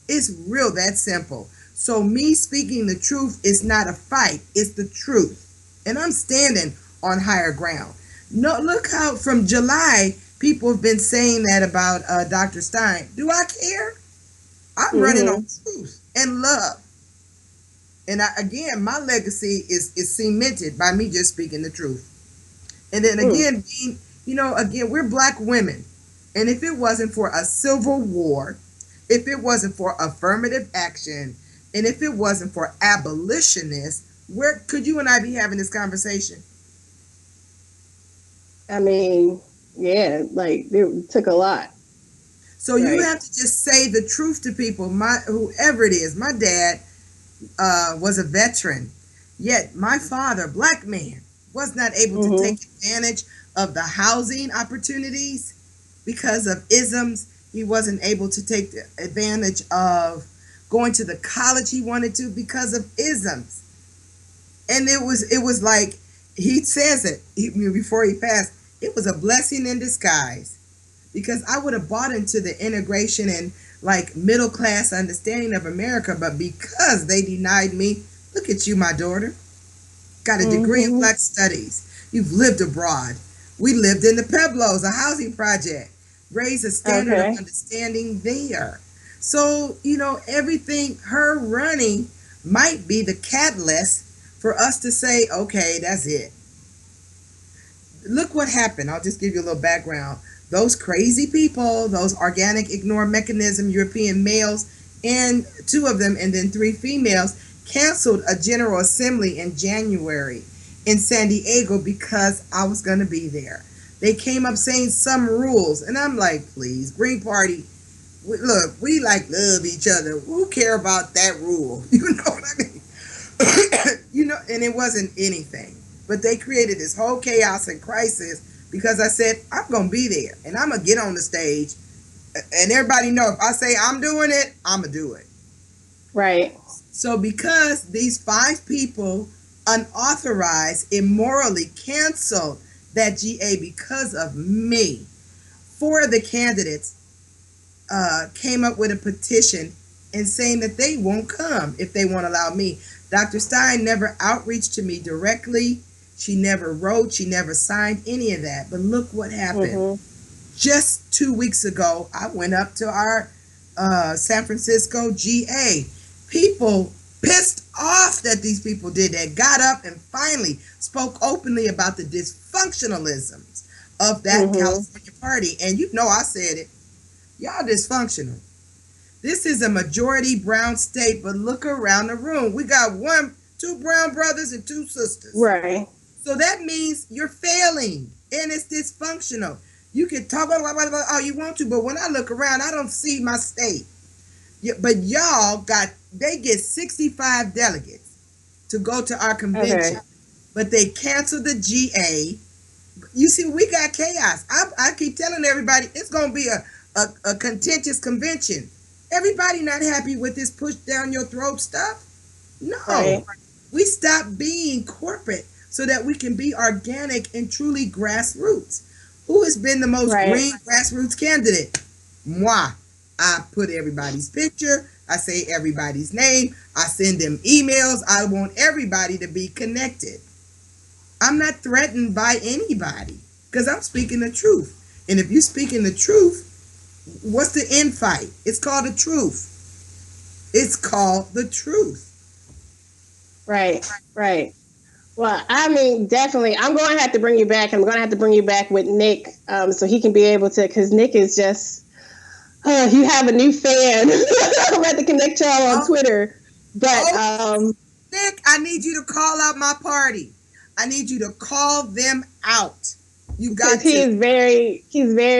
It's real that simple. So me speaking the truth is not a fight, it's the truth. And I'm standing on higher ground. No, look how from July people have been saying that about Dr. Stein. Do I care? I'm running on truth and love. And again, my legacy is cemented by me just speaking the truth. And then again, again, we're black women. And if it wasn't for a civil war, if it wasn't for affirmative action, and if it wasn't for abolitionists, where could you and I be having this conversation? I mean, yeah, like it took a lot. So you have to just say the truth to people. Whoever it is, my dad was a veteran, yet my father, black man, was not able to take advantage of the housing opportunities because of isms. He wasn't able to take advantage of going to the college he wanted to because of isms. And it was like he says it before he passed. It was a blessing in disguise, because I would have bought into the integration and like middle class understanding of America, but because they denied me Look at you, my daughter. Got a degree in Black Studies. You've lived abroad. We lived in the Pueblos, a housing project. Raised a standard of Okay. understanding there. So, everything, her running might be the catalyst for us to say, okay, that's it. Look what happened. I'll just give you a little background. Those crazy people, those organic ignore mechanism European males, and two of them, and then three females, canceled a general assembly in January in San Diego because I was going to be there. They came up saying some rules, and I'm like, please, Green Party, look, we like love each other. Who care about that rule? You know what I mean? And it wasn't anything. But they created this whole chaos and crisis because I said, I'm going to be there and I'm going to get on the stage. And everybody know if I say I'm doing it, I'm going to do it. Right. So because these 5 people unauthorized, immorally canceled that GA because of me, 4 of the candidates came up with a petition and saying that they won't come if they won't allow me. Dr. Stein never outreached to me directly. She never wrote. She never signed any of that. But look what happened. Just 2 weeks ago, I went up to our San Francisco GA. People pissed off that these people did that, got up and finally spoke openly about the dysfunctionalisms of that California party. And I said it. Y'all dysfunctional. This is a majority brown state, but look around the room. We got 2 brown brothers and 2 sisters. Right. So that means you're failing and it's dysfunctional. You can talk about all you want to, but when I look around, I don't see my state. But y'all they get 65 delegates to go to our convention, but they canceled the GA. You see, we got chaos. I keep telling everybody it's going to be a contentious convention. Everybody not happy with this push down your throat stuff. No, we stop being corporate so that we can be organic and truly grassroots. Who has been the most green grassroots candidate? Moi. I put everybody's picture. I say everybody's name. I send them emails. I want everybody to be connected. I'm not threatened by anybody because I'm speaking the truth. And if you're speaking the truth, what's the end fight? It's called the truth. It's called the truth. Right. Well, I mean, definitely. I'm going to have to bring you back. I'm going to have to bring you back with Nick so he can be able to, because Nick is just, you have a new fan. I'm at the Connect y'all on Twitter. But Nick, I need you to call out my party. I need you to call them out. You got to. He's very,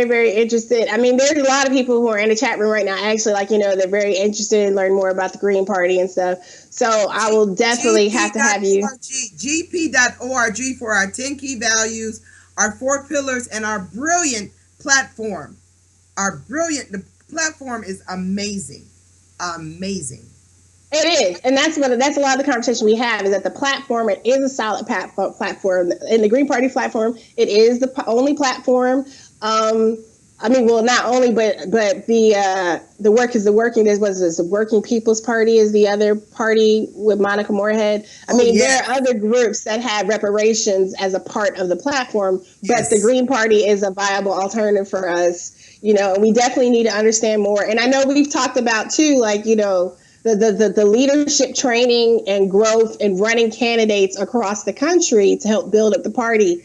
very interested. I mean, there's a lot of people who are in the chat room right now. Actually, they're very interested in learning more about the Green Party and stuff. So I will definitely have to have you. GP.org for our 10 key values, our 4 pillars, and our brilliant platform. The platform is amazing. Amazing. It is, and that's a lot of the conversation we have is that the platform, it is a solid platform. In the Green Party platform, it is the only platform. I mean, well, not only, but the work is the working. The Working People's Party is the other party with Monica Moorhead. I mean, there are other groups that have reparations as a part of the platform, but the Green Party is a viable alternative for us. And we definitely need to understand more. And I know we've talked about too, the leadership training and growth and running candidates across the country to help build up the party.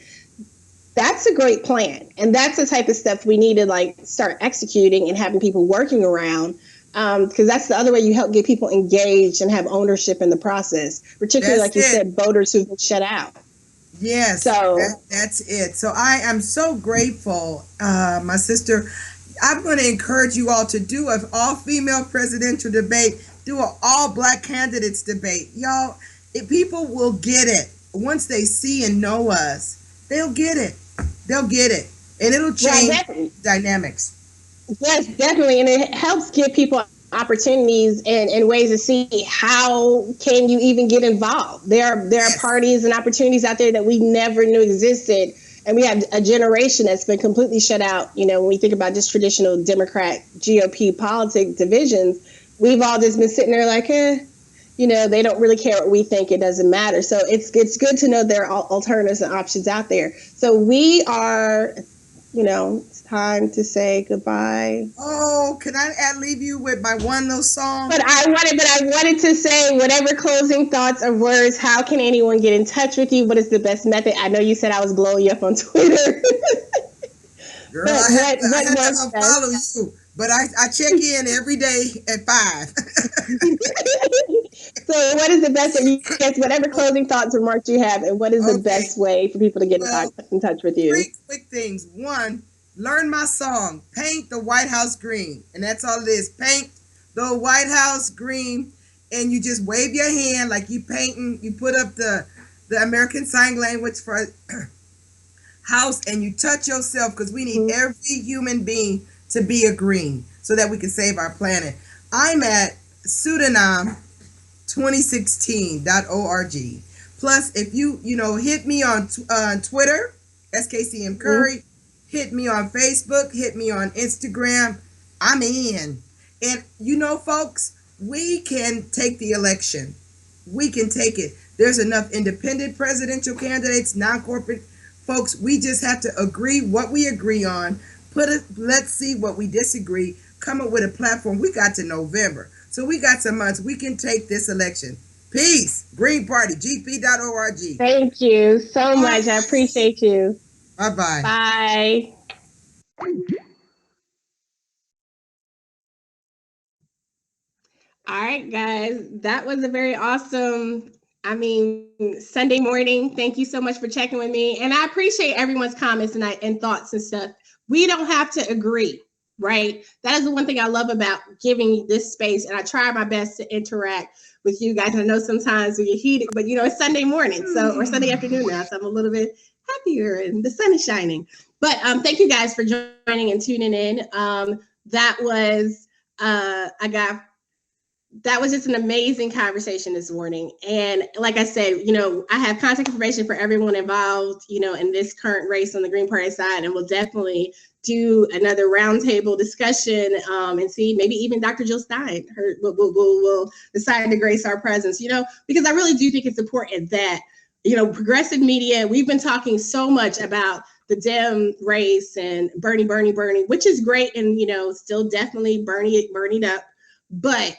That's a great plan. And that's the type of stuff we need to start executing and having people working around. Because that's the other way you help get people engaged and have ownership in the process, particularly like you said, voters who've been shut out. Yes, so that's it. So I am so grateful, my sister. I'm going to encourage you all to do an all-female presidential debate, do an all-black candidates debate. Y'all, people will get it. Once they see and know us, they'll get it. They'll get it. And it'll change dynamics. Yes, definitely. And it helps give people opportunities and ways to see how can you even get involved. There are parties and opportunities out there that we never knew existed. And we have a generation that's been completely shut out. When we think about just traditional Democrat GOP politic divisions, we've all just been sitting there they don't really care what we think. It doesn't matter. So it's good to know there are alternatives and options out there. So we are, it's time to say goodbye. Oh, can I leave you with my one little song? But I wanted to say, whatever closing thoughts or words, how can anyone get in touch with you? What is the best method? I know you said I was blowing you up on Twitter. Girl, But I had to works unfollow best? you, but I check in every day at 5. So what is the best, yes, whatever closing thoughts or remarks you have, and what is the Okay, best way for people to get well, in touch with you? 3 quick things. One, learn my song, Paint the White House Green. And that's all it is. Paint the White House green. And you just wave your hand like you painting. You put up the American Sign Language for house, and you touch yourself, because we need every human being to be a green so that we can save our planet. I'm at pseudonym2016.org. Plus, if you hit me on Twitter, SKCM Curry, hit me on Facebook, hit me on Instagram, I'm in. And folks, we can take the election. We can take it. There's enough independent presidential candidates, non-corporate folks. We just have to agree what we agree on. Let's see what we disagree. Come up with a platform. We got to November, so we got some months. We can take this election. Peace. Green Party. GP.org. Thank you so much. I appreciate you. Bye-bye. Bye. All right, guys, that was a very awesome, Sunday morning. Thank you so much for checking with me. And I appreciate everyone's comments and thoughts and stuff. We don't have to agree, right? That is the one thing I love about giving this space. And I try my best to interact with you guys. I know sometimes we get heated, but it's Sunday morning, or Sunday afternoon now. So I'm a little bit happier and the sun is shining. But thank you guys for joining and tuning in. That was just an amazing conversation this morning. And like I said, I have contact information for everyone involved, in this current race on the Green Party side. And we'll definitely do another roundtable discussion and see, maybe even Dr. Jill Stein will decide to grace our presence, because I really do think it's important that, progressive media, we've been talking so much about the Dem race and Bernie, which is great. And, still definitely Bernie up. But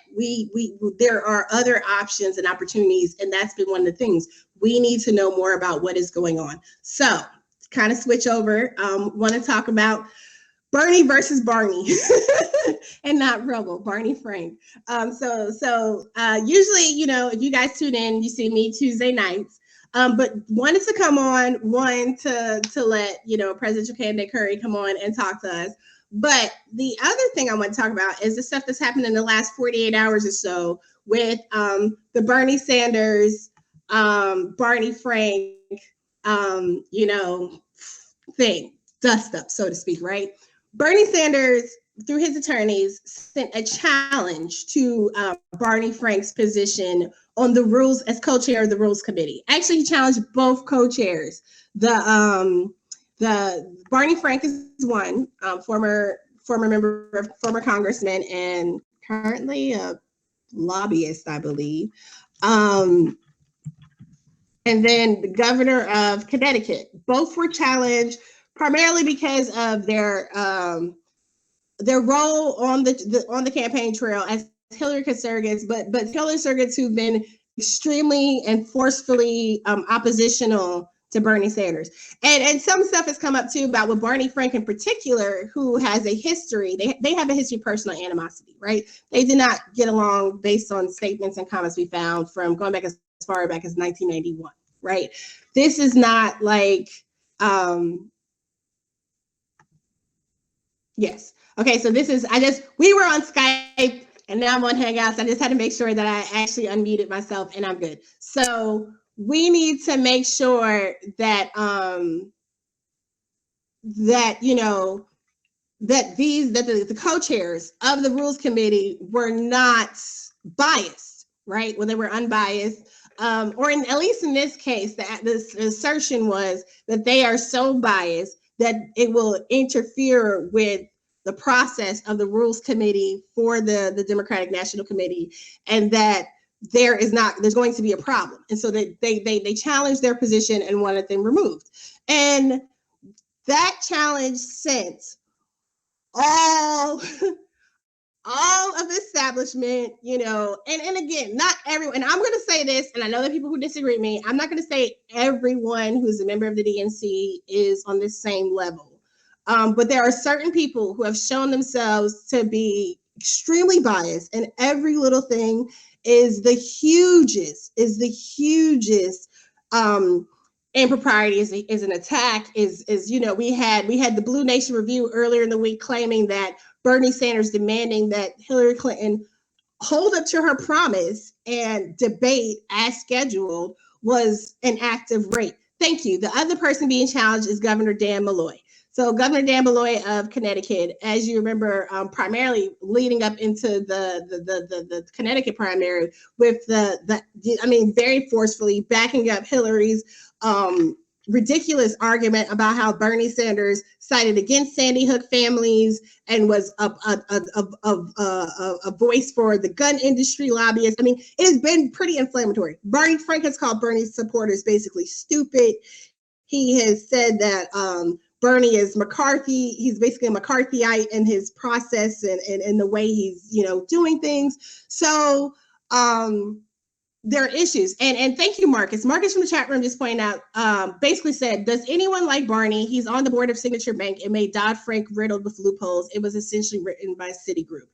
there are other options and opportunities, and that's been one of the things. We need to know more about what is going on. So, kind of switch over. Want to talk about Bernie versus Barney, and not Rebel, Barney Frank. So usually, if you guys tune in, you see me Tuesday nights. But wanted to come on, to let Presidential candidate Curry come on and talk to us. But the other thing I want to talk about is the stuff that's happened in the last 48 hours or so with the Bernie Sanders, Barney Frank, thing, dust up, so to speak, right? Bernie Sanders, through his attorneys, sent a challenge to Barney Frank's position on the rules as co-chair of the Rules Committee. Actually, he challenged both co-chairs. The Barney Frank is one, former member, former congressman, and currently a lobbyist, I believe. And then the governor of Connecticut. Both were challenged primarily because of their role on the campaign trail as Hillary surrogates, but Hillary surrogates who've been extremely and forcefully oppositional to Bernie Sanders. And some stuff has come up too about with Barney Frank in particular, who has a history, they have a history of personal animosity, right? They did not get along based on statements and comments we found from going back as far back as 1991, right? This is not like, yes. Okay, so this is, we were on Skype and now I'm on Hangouts. I just had to make sure that I actually unmuted myself and I'm good. So we need to make sure that that the co-chairs of the Rules Committee were not biased, right? When they were unbiased, or at least in this case, this assertion was that they are so biased that it will interfere with the process of the Rules Committee for the Democratic National Committee, and that there's going to be a problem. And so they challenged their position and wanted them removed. And that challenge sent all of the establishment, and again, not everyone, and I'm going to say this, and I know that people who disagree with me, I'm not going to say everyone who's a member of the DNC is on the same level. But there are certain people who have shown themselves to be extremely biased, and every little thing is the hugest impropriety, is an attack, is we had the Blue Nation Review earlier in the week claiming that Bernie Sanders demanding that Hillary Clinton hold up to her promise and debate as scheduled was an act of rape. Thank you. The other person being challenged is Governor Dan Malloy. So Governor Dan Malloy of Connecticut, as you remember, primarily leading up into the Connecticut primary with very forcefully backing up Hillary's ridiculous argument about how Bernie Sanders sided against Sandy Hook families and was a voice for the gun industry lobbyists. It has been pretty inflammatory. Barney Frank has called Bernie's supporters basically stupid. He has said that Bernie is McCarthy. He's basically a McCarthyite in his process and the way he's, doing things. So there are issues. And thank you, Marcus. Marcus from the chat room just pointed out, basically said, does anyone like Barney? He's on the board of Signature Bank. It made Dodd-Frank riddled with loopholes. It was essentially written by Citigroup.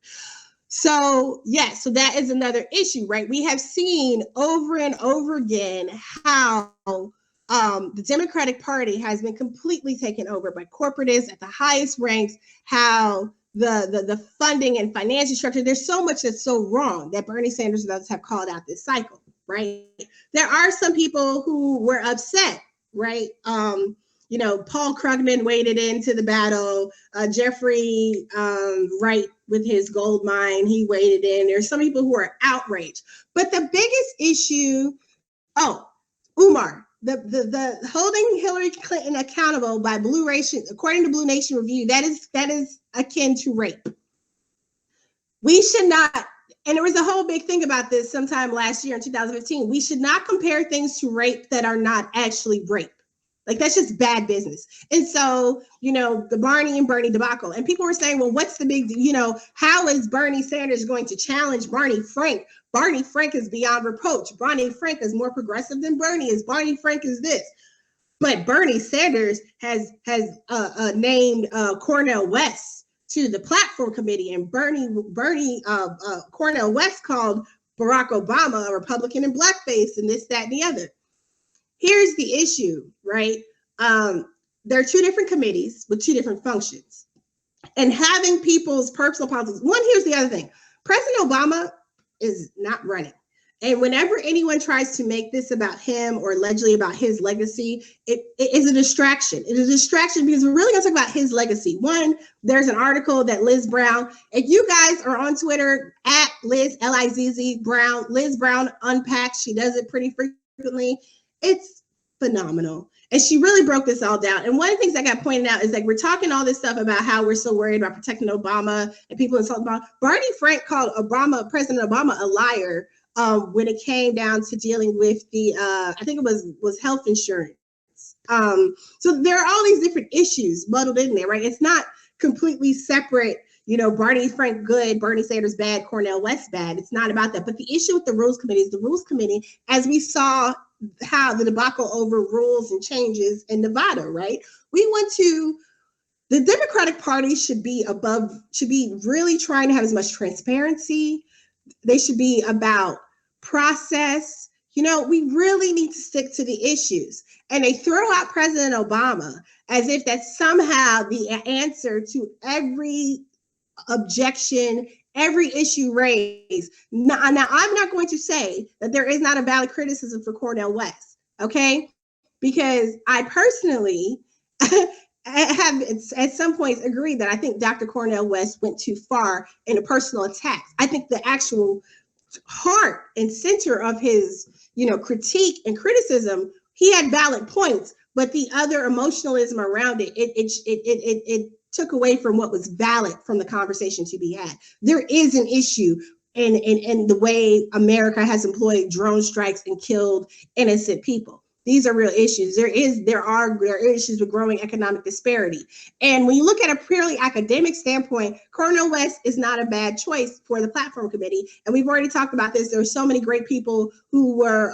So, yes, so that is another issue, right? We have seen over and over again how the Democratic Party has been completely taken over by corporatists at the highest ranks, how the funding and financial structure, there's so much that's so wrong that Bernie Sanders and others have called out this cycle, right? There are some people who were upset, right? Paul Krugman waded into the battle. Jeffrey Wright with his gold mine, he waded in. There's some people who are outraged. But the biggest issue, Umar, the holding Hillary Clinton accountable by Blue Nation, according to Blue Nation Review, that is akin to rape. We should not, and there was a whole big thing about this sometime last year in 2015. We should not compare things to rape that are not actually rape. Like, that's just bad business. And so, the Barney and Bernie debacle, and people were saying, well, what's the big, how is Bernie Sanders going to challenge Barney Frank? Barney Frank is beyond reproach. Barney Frank is more progressive than Bernie is. Barney Frank is this. But Bernie Sanders has named Cornel West to the platform committee, and Bernie Cornel West called Barack Obama a Republican and blackface and this, that, and the other. Here's the issue, right? There are two different committees with two different functions. And having people's personal politics. One, here's the other thing. President Obama is not running. And whenever anyone tries to make this about him or allegedly about his legacy, it is a distraction. It is a distraction because we're really going to talk about his legacy. One, there's an article that Liz Brown, if you guys are on Twitter, at Liz, L-I-Z-Z Brown, Liz Brown unpacks. She does it pretty frequently. It's phenomenal. And she really broke this all down. And one of the things that got pointed out is, like, we're talking all this stuff about how we're so worried about protecting Obama and people insulting Obama. Barney Frank called President Obama a liar when it came down to dealing with the, I think it was health insurance. So there are all these different issues muddled in there, right? It's not completely separate. Barney Frank good, Bernie Sanders bad, Cornel West bad. It's not about that. But the issue with the Rules Committee is the Rules Committee, as we saw how the debacle over rules and changes in Nevada, right? The Democratic Party should be really trying to have as much transparency. They should be about process. We really need to stick to the issues. And they throw out President Obama as if that's somehow the answer to every objection, every issue raised. Now, I'm not going to say that there is not a valid criticism for Cornel West, okay? Because I personally have at some points agreed that I think Dr. Cornel West went too far in a personal attack. I think the actual heart and center of his, critique and criticism, he had valid points, but the other emotionalism around it took away from what was valid from the conversation to be had. There is an issue in the way America has employed drone strikes and killed innocent people. These are real issues. There are issues with growing economic disparity. And when you look at a purely academic standpoint, Cornel West is not a bad choice for the platform committee. And we've already talked about this. There are so many great people who were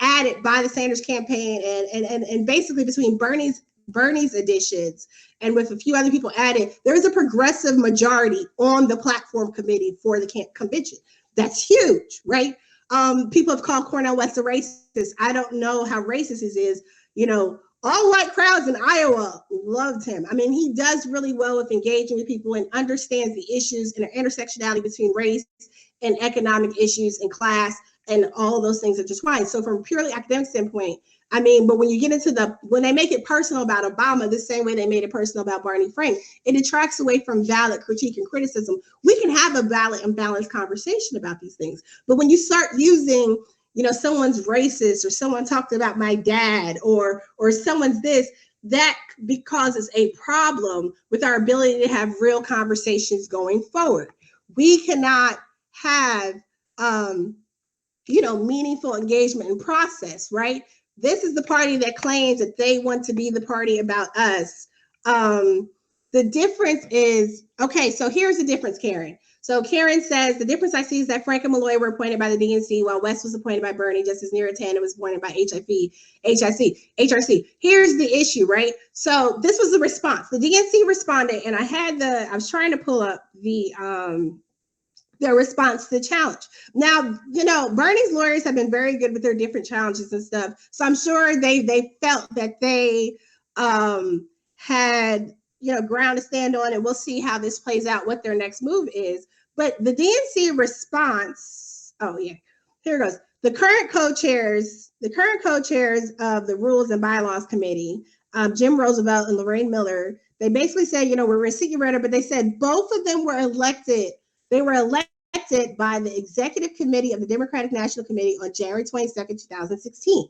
added by the Sanders campaign, and basically between Bernie's additions and with a few other people added, there is a progressive majority on the platform committee for the convention. That's huge, right? People have called Cornel West a racist. I don't know how racist he is. You know, all white crowds in Iowa loved him. I mean, he does really well with engaging with people and understands the issues and the intersectionality between race and economic issues and class and all those things intertwined. So from a purely academic standpoint, I mean, but when you get into when they make it personal about Obama, the same way they made it personal about Barney Frank, it detracts away from valid critique and criticism. We can have a valid and balanced conversation about these things. But when you start using, you know, someone's racist or someone talked about my dad or someone's this, that causes a problem with our ability to have real conversations going forward. We cannot have, you know, meaningful engagement and process, right? This is the party that claims that they want to be the party about us. The difference is, okay, so here's the difference, Karen. So Karen says, the difference I see is that Frank and Malloy were appointed by the DNC while West was appointed by Bernie, just as Neera Tanden was appointed by HRC. Here's the issue, right? So this was the response. The DNC responded, and I was trying to pull up their response to the challenge. Now, you know, Bernie's lawyers have been very good with their different challenges and stuff. So I'm sure they felt that they had, you know, ground to stand on, and we'll see how this plays out, what their next move is. But the DNC response, oh yeah, here it goes. The current co-chairs of the Rules and Bylaws Committee, Jim Roosevelt and Lorraine Miller, they basically said, you know, we're going to seek your record, but they said both of them were elected. They were elected by the Executive Committee of the Democratic National Committee on January 22nd, 2016.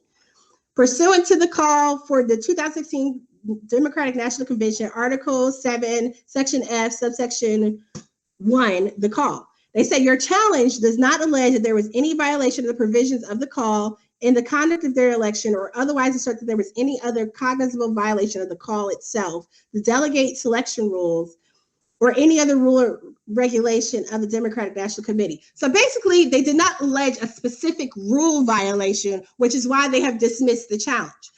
Pursuant to the call for the 2016 Democratic National Convention, Article 7, Section F, subsection 1, the call. They said your challenge does not allege that there was any violation of the provisions of the call in the conduct of their election or otherwise assert that there was any other cognizable violation of the call itself, the delegate selection rules, or any other rule or regulation of the Democratic National Committee. So basically, they did not allege a specific rule violation, which is why they have dismissed the challenge.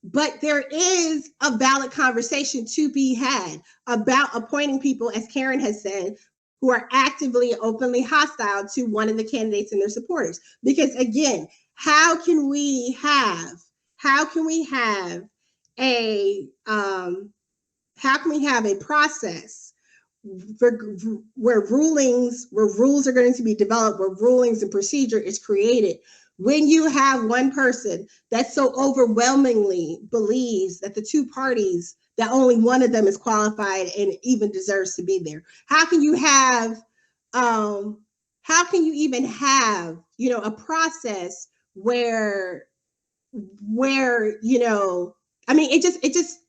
But there is a valid conversation to be had about appointing people, as Karen has said, who are actively, openly hostile to one of the candidates and their supporters. Because again, how can we have a process where rules are going to be developed, where rulings and procedure is created, when you have one person that so overwhelmingly believes that the two parties, that only one of them is qualified and even deserves to be there? How can you even have, you know, a process where, you know, I mean, it just,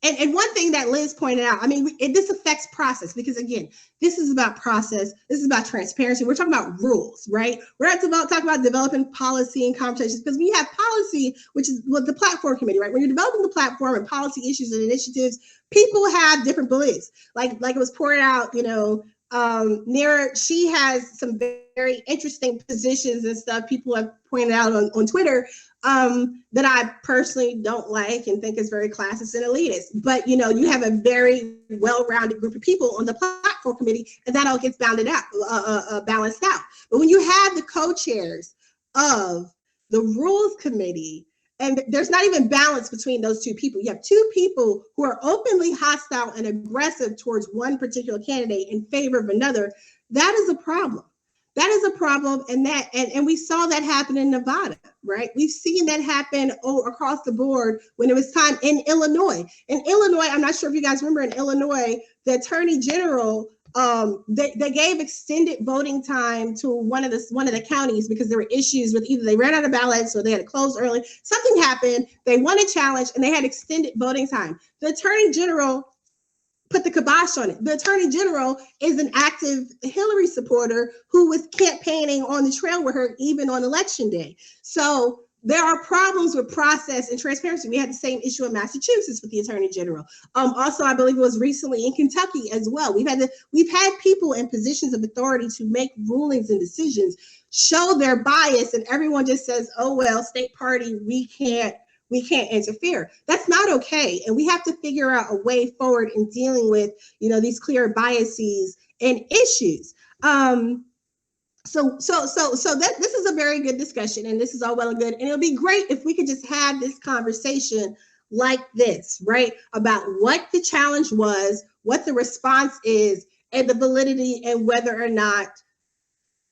and one thing that Liz pointed out, I mean, this affects process because again, this is about process. This is about transparency. We're talking about rules, right? We're not talking about developing policy and conversations, because when you have policy, which is what the platform committee, right? When you're developing the platform and policy issues and initiatives, people have different beliefs. Like it was pointed out, you know, Neera, she has some very interesting positions and stuff people have pointed out on Twitter that I personally don't like and think is very classist and elitist. But, you know, you have a very well-rounded group of people on the platform committee, and that all gets balanced out. But when you have the co-chairs of the rules committee, and there's not even balance between those two people. You have two people who are openly hostile and aggressive towards one particular candidate in favor of another. That is a problem. That is a problem, and we saw that happen in Nevada, right? We've seen that happen across the board when it was time in Illinois. In Illinois, I'm not sure if you guys remember, in Illinois, the attorney general, they gave extended voting time to one of the counties because there were issues with either they ran out of ballots or they had to close early. Something happened. They won a challenge and they had extended voting time. The attorney general put the kibosh on it. The attorney general is an active Hillary supporter who was campaigning on the trail with her even on election day. So there are problems with process and transparency. We had the same issue in Massachusetts with the attorney general. Also, I believe it was recently in Kentucky as well. We've had people in positions of authority to make rulings and decisions show their bias, and everyone just says, "Oh well, state party, we can't interfere." That's not okay, and we have to figure out a way forward in dealing with these clear biases and issues. So that this is a very good discussion, and this is all well and good, and it'll be great if we could just have this conversation like this, right? About what the challenge was, what the response is, and the validity, and whether or not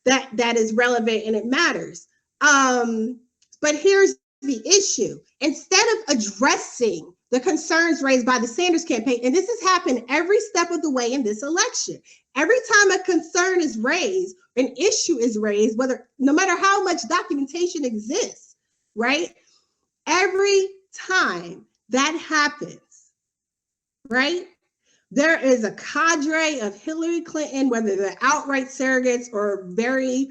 that is relevant and it matters. But here's the issue. Instead of addressing the concerns raised by the Sanders campaign, and this has happened every step of the way in this election, every time a concern is raised, an issue is raised, no matter how much documentation exists, right? Every time that happens, right? There is a cadre of Hillary Clinton, whether they're outright surrogates or very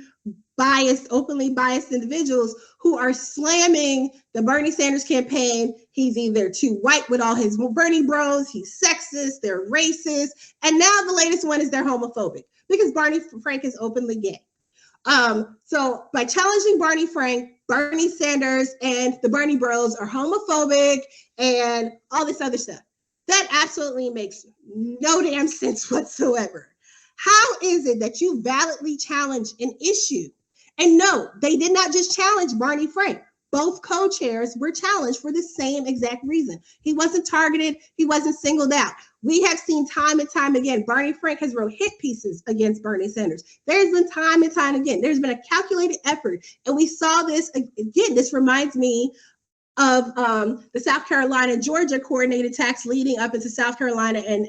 biased, openly biased individuals who are slamming the Bernie Sanders campaign. He's either too white with all his Bernie bros, he's sexist, they're racist, and now the latest one is they're homophobic because Barney Frank is openly gay. So by challenging Barney Frank, Bernie Sanders and the Bernie bros are homophobic and all this other stuff. That absolutely makes no damn sense whatsoever. How is it that you validly challenge an issue? And no, they did not just challenge Barney Frank. Both co-chairs were challenged for the same exact reason. He wasn't targeted. He wasn't singled out. We have seen time and time again, Barney Frank has wrote hit pieces against Bernie Sanders. There's been time and time again. There's been a calculated effort. And we saw this again. This reminds me of the South Carolina, Georgia coordinated attacks leading up into South Carolina and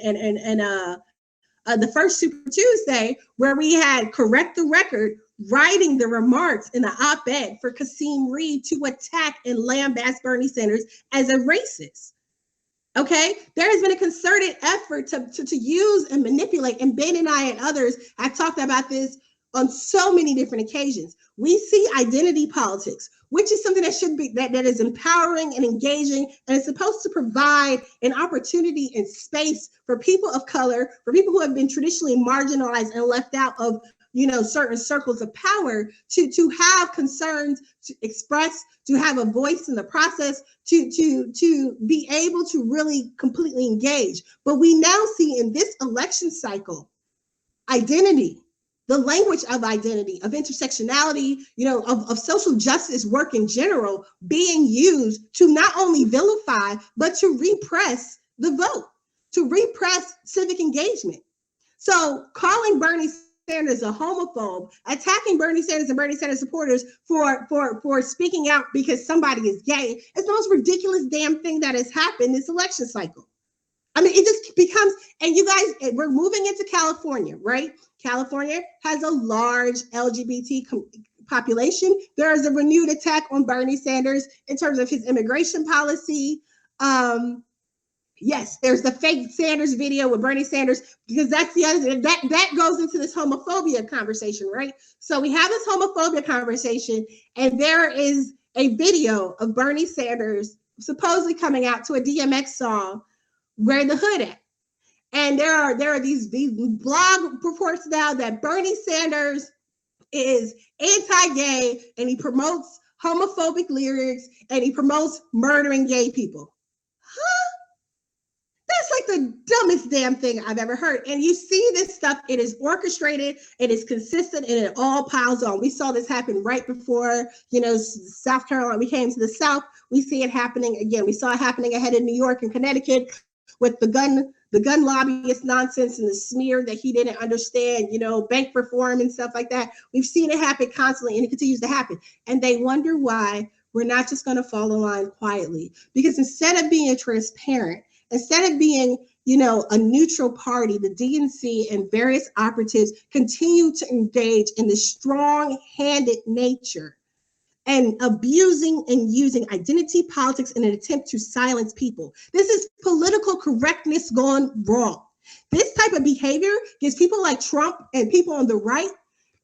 the first Super Tuesday, where we had Correct the Record writing the remarks in the op-ed for Kasim Reed to attack and lambaste Bernie Sanders as a racist. Okay, there has been a concerted effort to use and manipulate, and Ben and I and others have talked about this on so many different occasions. We see identity politics, which is something that should be that is empowering and engaging, and it's supposed to provide an opportunity and space for people of color, for people who have been traditionally marginalized and left out of certain circles of power, to have concerns, to express, to have a voice in the process, to be able to really completely engage. But we now see in this election cycle, identity, the language of identity, of intersectionality, of social justice work in general being used to not only vilify, but to repress the vote, to repress civic engagement. So calling Bernie Sanders a homophobe, attacking Bernie Sanders and Bernie Sanders supporters for speaking out because somebody is gay is the most ridiculous damn thing that has happened this election cycle. I mean, it just becomes, and you guys, we're moving into California, right? California has a large LGBT population. There is a renewed attack on Bernie Sanders in terms of his immigration policy. Yes, there's the fake Sanders video with Bernie Sanders, because that's the other that goes into this homophobia conversation, right? So we have this homophobia conversation, and there is a video of Bernie Sanders supposedly coming out to a DMX song, "Where the Hood At?" And there are these blog reports now that Bernie Sanders is anti-gay and he promotes homophobic lyrics and he promotes murdering gay people. Huh? That's like the dumbest damn thing I've ever heard. And you see this stuff, it is orchestrated, it is consistent, and it all piles on. We saw this happen right before, South Carolina, we came to the South. We see it happening again. We saw it happening ahead in New York and Connecticut with the gun lobbyist nonsense and the smear that he didn't understand, bank reform and stuff like that. We've seen it happen constantly, and it continues to happen. And they wonder why we're not just going to fall in line quietly. Because instead of being transparent, instead of being, a neutral party, the DNC and various operatives continue to engage in this strong-handed nature and abusing and using identity politics in an attempt to silence people. This is political correctness gone wrong. This type of behavior gives people like Trump and people on the right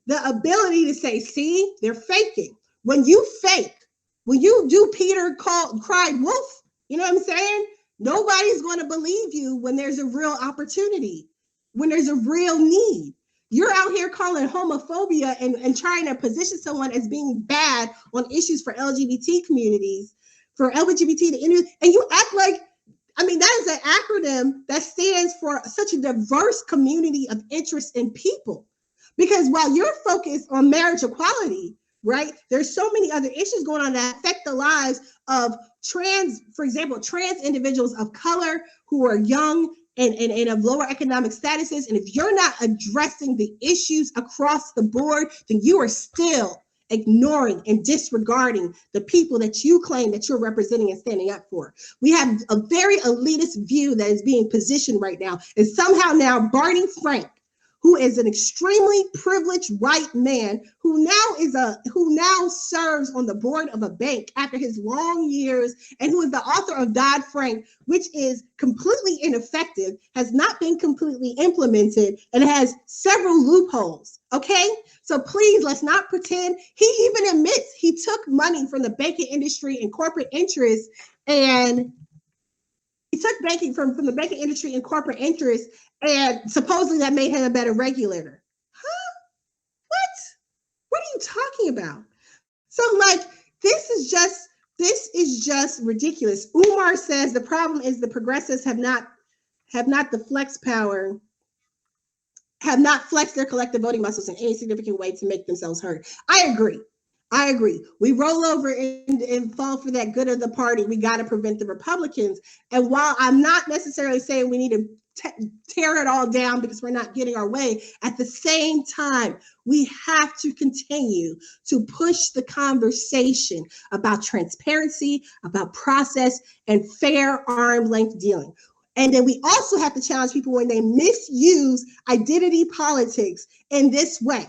the ability to say, see, they're faking. When you fake, when you do cried wolf, you know what I'm saying? Nobody's going to believe you when there's a real opportunity, when there's a real need. You're out here calling homophobia and trying to position someone as being bad on issues for LGBT communities, for LGBT, and you act like, I mean, that is an acronym that stands for such a diverse community of interest in people. Because while you're focused on marriage equality, right, there's so many other issues going on that affect the lives of trans, for example, trans individuals of color who are young and of lower economic statuses. And if you're not addressing the issues across the board, then you are still ignoring and disregarding the people that you claim that you're representing and standing up for. We have a very elitist view that is being positioned right now. And somehow now Barney Frank, who is an extremely privileged white man who now serves on the board of a bank after his long years, and who is the author of Dodd-Frank, which is completely ineffective, has not been completely implemented, and has several loopholes. Okay, so please, let's not pretend. He even admits he took money from the banking industry and corporate interests, and he took banking from the banking industry and corporate interests, and supposedly that made him a better regulator. Huh? What are you talking about? So, like, this is just ridiculous. Umar says the problem is the progressives have not the flex power, have not flexed their collective voting muscles in any significant way to make themselves heard. I agree. We roll over and fall for that good of the party. We got to prevent the Republicans. And while I'm not necessarily saying we need to tear it all down because we're not getting our way, at the same time, we have to continue to push the conversation about transparency, about process, and fair arm's length dealing. And then we also have to challenge people when they misuse identity politics in this way,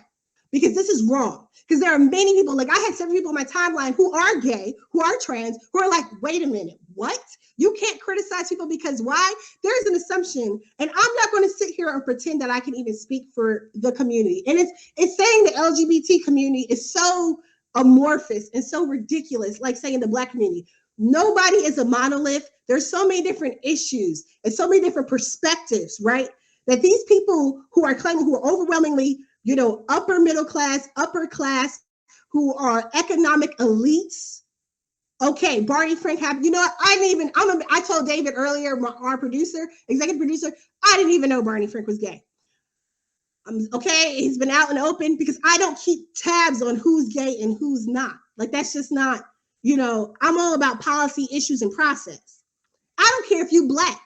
because this is wrong. Because there are many people, like I had several people in my timeline who are gay, who are trans, who are like, wait a minute, what? You can't criticize people because why? There's an assumption, and I'm not going to sit here and pretend that I can even speak for the community. And it's saying the LGBT community is so amorphous and so ridiculous, like saying the Black community. Nobody is a monolith. There's so many different issues and so many different perspectives, right? That these people who are claiming, who are overwhelmingly, upper middle class, upper class, who are economic elites. Okay, Barney Frank, I told David earlier, our executive producer, I didn't even know Barney Frank was gay. Okay, he's been out in the open because I don't keep tabs on who's gay and who's not. Like, that's just not, I'm all about policy issues and process. I don't care if you're Black.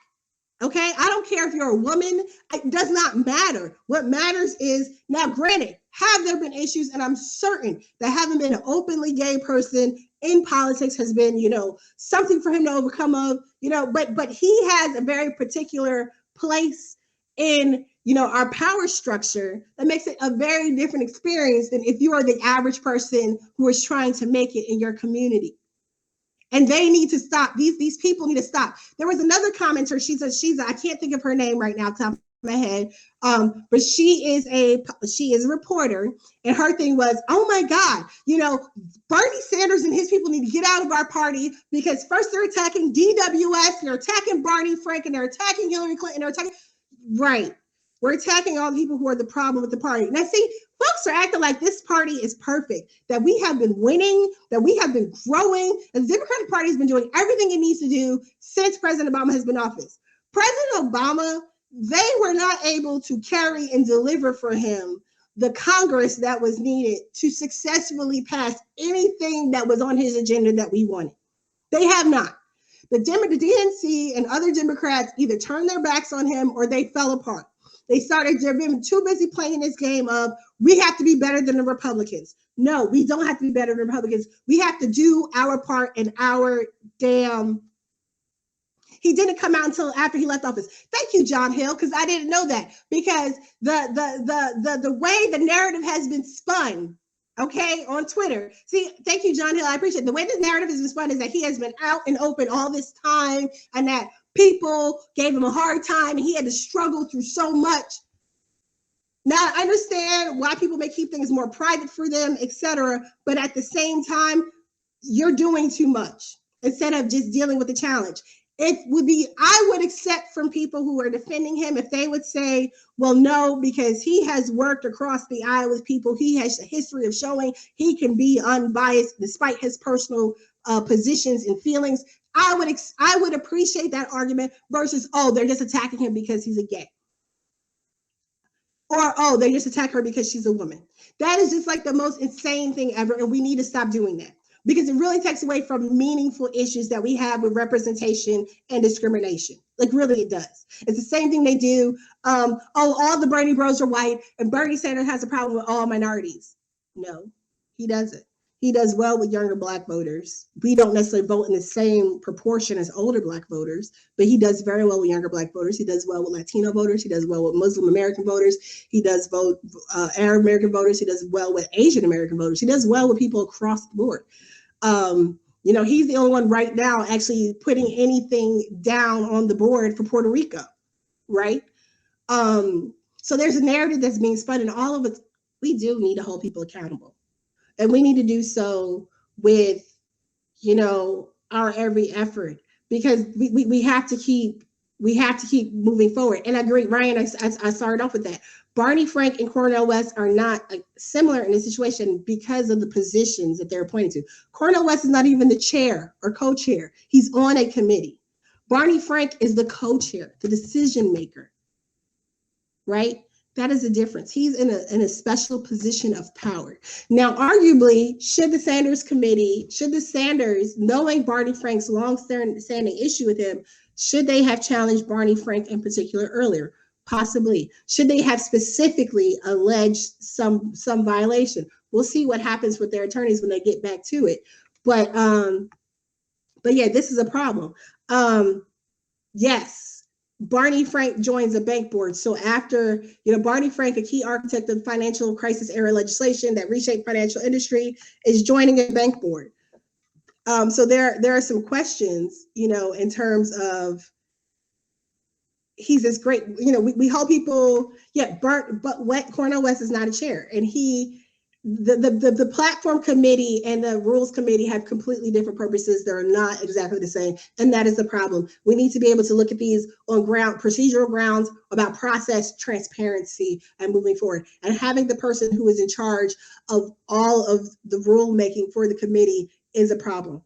Okay, I don't care if you're a woman. It does not matter. What matters is, now granted, have there been issues? And I'm certain that having been an openly gay person in politics has been, something for him to overcome but he has a very particular place in, our power structure that makes it a very different experience than if you are the average person who is trying to make it in your community. And they need to stop. These people need to stop. There was another commenter. I can't think of her name right now, top of my head. But she is a reporter, and her thing was, oh my God, Bernie Sanders and his people need to get out of our party because first they're attacking DWS, they're attacking Barney Frank, and they're attacking Hillary Clinton, right. We're attacking all the people who are the problem with the party. Now, see, folks are acting like this party is perfect, that we have been winning, that we have been growing, and the Democratic Party has been doing everything it needs to do since President Obama has been in office. President Obama, they were not able to carry and deliver for him the Congress that was needed to successfully pass anything that was on his agenda that we wanted. They have not. The DNC and other Democrats either turned their backs on him or they fell apart. They're being too busy playing this game of, we have to be better than the Republicans. No, we don't have to be better than the Republicans. We have to do our part in our damn. He didn't come out until after he left office. Thank you, John Hill, because I didn't know that. Because the way the narrative has been spun, okay, on Twitter. See, thank you, John Hill. I appreciate it. The way this narrative has been spun is that he has been out and open all this time, and that People gave him a hard time, and he had to struggle through so much. Now, I understand why people may keep things more private for them, etc. But at the same time, you're doing too much instead of just dealing with the challenge. It would be, I would accept from people who are defending him if they would say, well, no, because he has worked across the aisle with people. He has a history of showing he can be unbiased despite his personal positions and feelings. I would appreciate that argument versus, oh, they're just attacking him because he's a gay. Or, oh, they just attack her because she's a woman. That is just like the most insane thing ever. And we need to stop doing that because it really takes away from meaningful issues that we have with representation and discrimination. Like, really, it does. It's the same thing they do. Oh, all the Bernie bros are white, and Bernie Sanders has a problem with all minorities. No, he doesn't. He does well with younger Black voters. We don't necessarily vote in the same proportion as older Black voters, but he does very well with younger Black voters. He does well with Latino voters. He does well with Muslim American voters. He does vote Arab American voters. He does well with Asian American voters. He does well with people across the board. He's the only one right now actually putting anything down on the board for Puerto Rico, right? So there's a narrative that's being spun, and all of it, we do need to hold people accountable. And we need to do so with, our every effort, because we have to keep moving forward. And I agree, Ryan, I started off with that. Barney Frank and Cornel West are not similar in this situation because of the positions that they're appointed to. Cornel West is not even the chair or co-chair. He's on a committee. Barney Frank is the co-chair, the decision maker, right? That is the difference. He's in a special position of power. Now, arguably, should the Sanders, knowing Barney Frank's long-standing issue with him, should they have challenged Barney Frank in particular earlier? Possibly. Should they have specifically alleged some violation? We'll see what happens with their attorneys when they get back to it. But yeah, this is a problem. Yes. Barney Frank joins a bank board. So after, Barney Frank, a key architect of financial crisis era legislation that reshaped financial industry, is joining a bank board. So there are some questions, in terms of, he's this great, we hold people, but Cornel West is not a chair, and the platform committee and the rules committee have completely different purposes. They're not exactly the same. And that is the problem. We need to be able to look at these on procedural grounds about process, transparency, and moving forward. And having the person who is in charge of all of the rulemaking for the committee is a problem.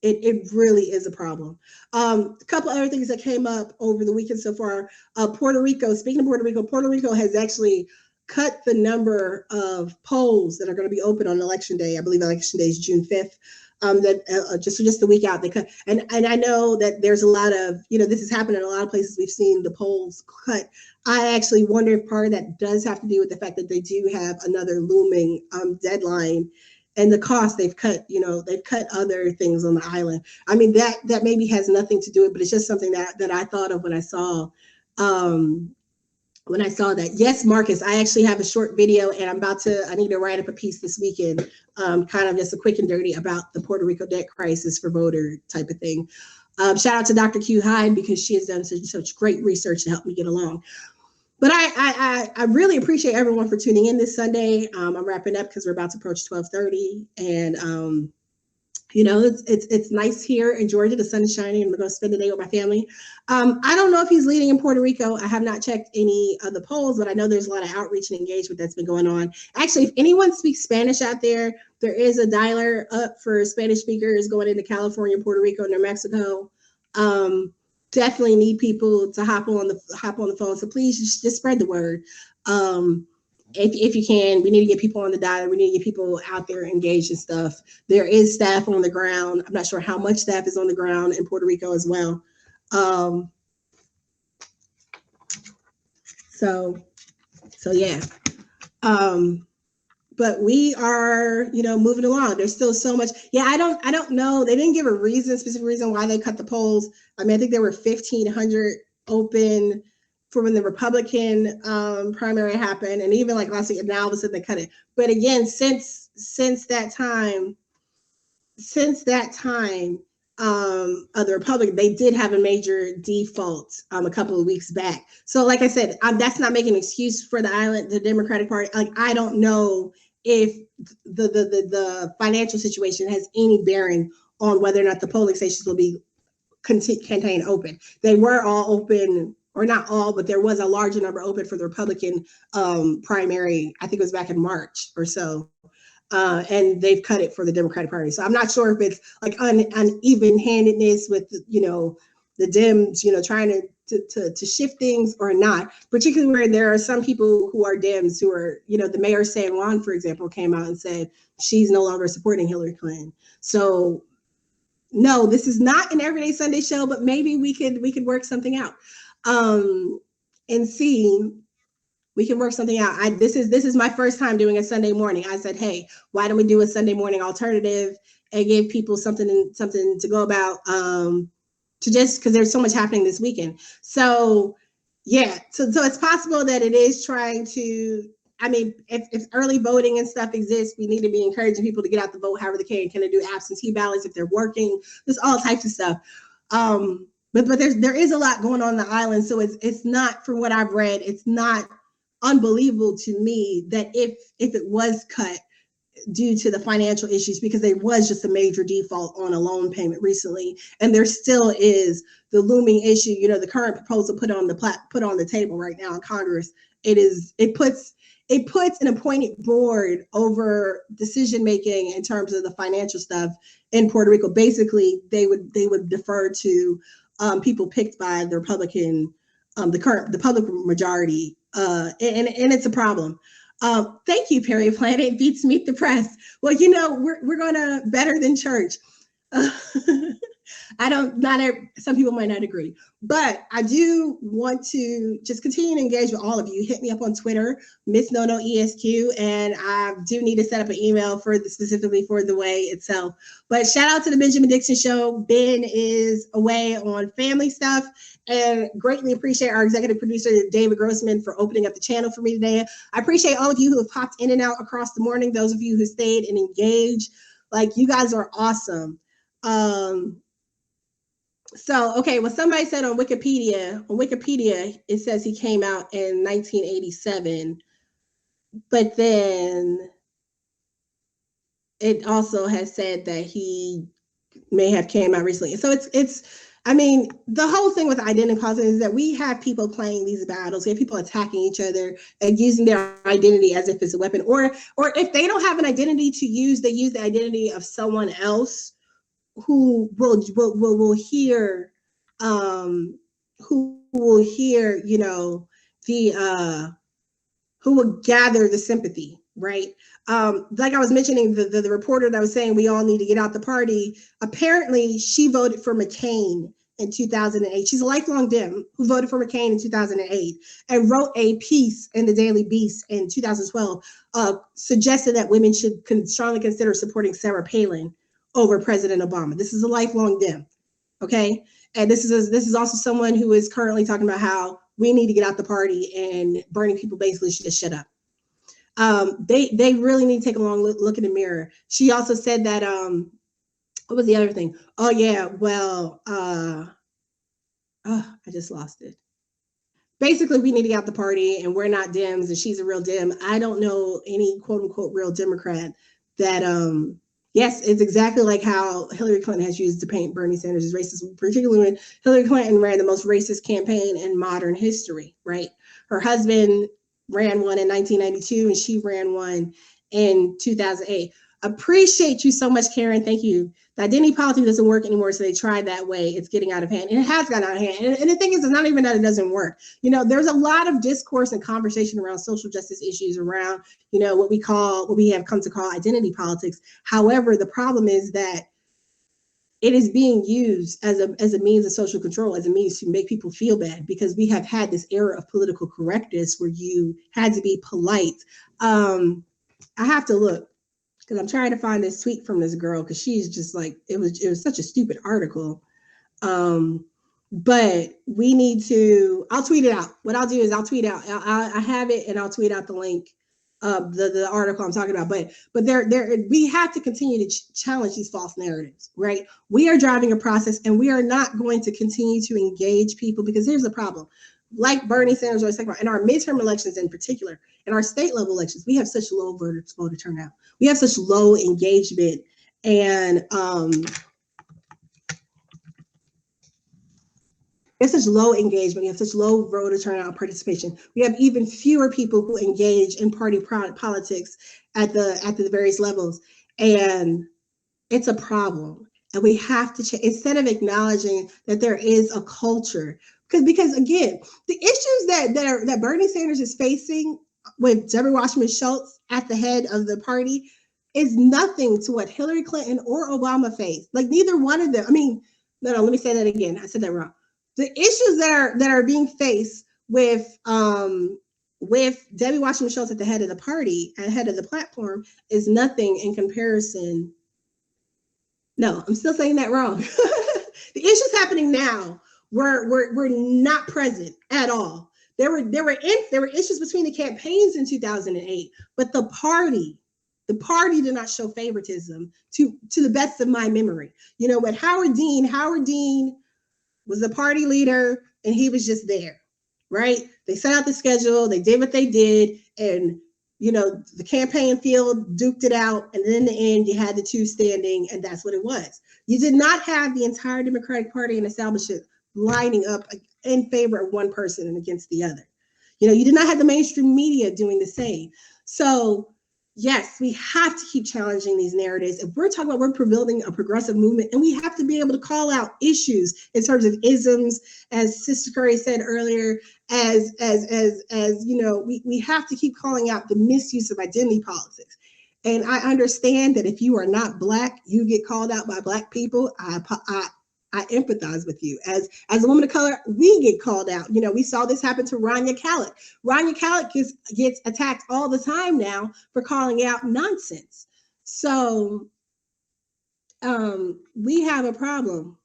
It really is a problem. A couple other things that came up over the weekend so far. Puerto Rico, speaking of Puerto Rico has actually cut the number of polls that are going to be open on election day. I believe election day is June 5th. Just a week out, they cut. And I know that there's a lot of, this has happened in a lot of places. We've seen the polls cut. I actually wonder if part of that does have to do with the fact that they do have another looming deadline, and the cost they've cut. They've cut other things on the island. I mean, that maybe has nothing to do with it, but it's just something that I thought of when I saw. That. Yes, Marcus, I actually have a short video, and I need to write up a piece this weekend, kind of just a quick and dirty about the Puerto Rico debt crisis for voter type of thing. Shout out to Dr. Q Hyde, because she has done such great research to help me get along. But I really appreciate everyone for tuning in this Sunday. I'm wrapping up because we're about to approach 12:30, and it's nice here in Georgia. The sun is shining, and we're going to spend the day with my family. I don't know if he's leading in Puerto Rico. I have not checked any of the polls, but I know there's a lot of outreach and engagement that's been going on. Actually, if anyone speaks Spanish out there, there is a dialer up for Spanish speakers going into California, Puerto Rico, and New Mexico. Definitely need people to hop on the phone. So please just spread the word. If you can, we need to get people on the dialer. We need to get people out there engaged and stuff. There is staff on the ground. I'm not sure how much staff is on the ground in Puerto Rico as well. So yeah. But we are, moving along. There's still so much. Yeah, I don't know. They didn't give a specific reason why they cut the polls. I mean, I think there were 1,500 open for when the Republican primary happened, and even like last week, now all of a sudden they cut it. But again, since that time, of the Republic, they did have a major default a couple of weeks back. So, like I said, that's not making an excuse for the island, the Democratic Party. Like, I don't know if the financial situation has any bearing on whether or not the polling stations will be contained open. They were all open, or not all, but there was a larger number open for the Republican primary. I think it was back in March or so. And they've cut it for the Democratic Party. So I'm not sure if it's like uneven-handedness with, the Dems, trying to shift things or not, particularly where there are some people who are Dems who are, the mayor of San Juan, for example, came out and said she's no longer supporting Hillary Clinton. So no, this is not an everyday Sunday show, but maybe we could work something out, and see. We can work something out. This is my first time doing a Sunday morning. I said, hey, why don't we do a Sunday morning alternative and give people something to go about, to just because there's so much happening this weekend. So yeah, so it's possible that it is trying to. I mean, if early voting and stuff exists, we need to be encouraging people to get out the vote however they can. Can they do absentee ballots if they're working? There's all types of stuff. But there is a lot going on the island, so it's not, from what I've read, it's not unbelievable to me that if it was cut due to the financial issues, because there was just a major default on a loan payment recently, and there still is the looming issue. The current proposal put on the table right now in Congress. It puts an appointed board over decision making in terms of the financial stuff in Puerto Rico. Basically, they would defer to people picked by the Republican, the public majority, and it's a problem. Thank you, Perry Planet. Beats Meet the Press. Well, we're gonna better than church. Some people might not agree, but I do want to just continue to engage with all of you. Hit me up on Twitter, Miss Nono ESQ, and I do need to set up an email specifically for the way itself. But shout out to the Benjamin Dixon Show. Ben is away on family stuff, and greatly appreciate our executive producer, David Grossman, for opening up the channel for me today. I appreciate all of you who have popped in and out across the morning, those of you who stayed and engaged. Like, you guys are awesome. So, okay, well, somebody said on Wikipedia, it says he came out in 1987, but then it also has said that he may have came out recently. So I mean, the whole thing with identity politics is that we have people playing these battles. We have people attacking each other and using their identity as if it's a weapon, or if they don't have an identity to use, they use the identity of someone else who will hear, who will gather the sympathy, right? Like I was mentioning, the reporter that was saying we all need to get out the party, apparently she voted for McCain in 2008. She's a lifelong Dem who voted for McCain in 2008 and wrote a piece in the Daily Beast in 2012, suggested that women should strongly consider supporting Sarah Palin over President Obama. This is a lifelong Dem, okay? And this is also someone who is currently talking about how we need to get out the party and Bernie people basically should just shut up. They really need to take a long look in the mirror. She also said that, what was the other thing? Oh yeah, well, I just lost it. Basically, we need to get out the party and we're not Dems and she's a real Dem. I don't know any quote unquote real Democrat that, yes, it's exactly like how Hillary Clinton has used to paint Bernie Sanders as racist, particularly when Hillary Clinton ran the most racist campaign in modern history, right? Her husband ran one in 1992 and she ran one in 2008. Appreciate you so much, Karen. Thank you. The identity politics doesn't work anymore, so they tried that way. It's getting out of hand, and it has gotten out of hand. And the thing is, it's not even that it doesn't work. There's a lot of discourse and conversation around social justice issues, around what we have come to call identity politics. However, the problem is that it is being used as a means of social control, as a means to make people feel bad, because we have had this era of political correctness where you had to be polite. I have to look, because I'm trying to find this tweet from this girl, because she's just like, it was such a stupid article. But we need to, I'll tweet it out. What I'll do is I'll tweet out, I have it and I'll tweet out the link the article I'm talking about, but there we have to continue to challenge these false narratives, right? We are driving a process, and we are not going to continue to engage people, because here's the problem. Like Bernie Sanders always talking about, in our midterm elections in particular, in our state level elections, we have such low voter turnout. We have such low engagement, and we have such low engagement. We have such low voter turnout participation. We have even fewer people who engage in party politics at the various levels, and it's a problem. And we have to change, instead of acknowledging that there is a culture, because again, the issues that Bernie Sanders is facing with Deborah Wasserman Schultz at the head of the party is nothing to what Hillary Clinton or Obama faced. Like, neither one of them. I mean, no, let me say that again. I said that wrong. The issues that are being faced with Debbie Wasserman Schultz at the head of the party, at the head of the platform, is nothing in comparison. No, I'm still saying that wrong. The issues happening now were not present at all. There were issues between the campaigns in 2008, but the party did not show favoritism to the best of my memory. You know, when Howard Dean was the party leader, and he was just there, right? They set out the schedule, they did what they did, and you know, the campaign field duked it out, and then in the end, you had the two standing, and that's what it was. You did not have the entire Democratic Party and establishment lining up in favor of one person and against the other. You know, you did not have the mainstream media doing the same. So yes, we have to keep challenging these narratives. If we're talking about we're building a progressive movement, and we have to be able to call out issues in terms of isms, as Sister Curry said earlier, as you know, we have to keep calling out the misuse of identity politics. And I understand that if you are not Black, you get called out by Black people. I empathize with you. As a woman of color, we get called out. You know, we saw this happen to Rania Khalek. Rania Khalek gets attacked all the time now for calling out nonsense. So we have a problem.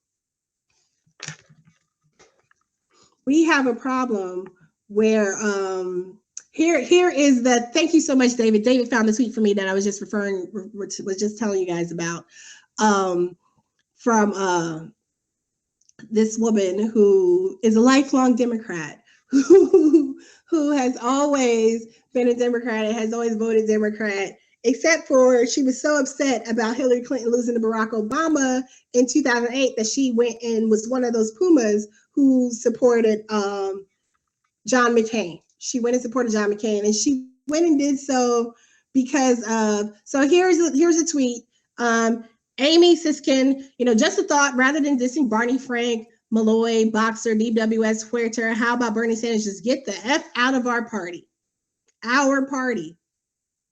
We have a problem where here is the, thank you so much, David. David found the tweet for me that I was just was just telling you guys about, from this woman who is a lifelong Democrat, who has always been a Democrat and has always voted Democrat, except for she was so upset about Hillary Clinton losing to Barack Obama in 2008 that she went and was one of those Pumas who supported John McCain. She went and supported John McCain, and she went and did so because of, so here's a tweet. Amy Siskin, you know, just a thought, rather than dissing Barney Frank, Malloy, Boxer, DWS, Huerta, how about Bernie Sanders just get the F out of our party? Our party,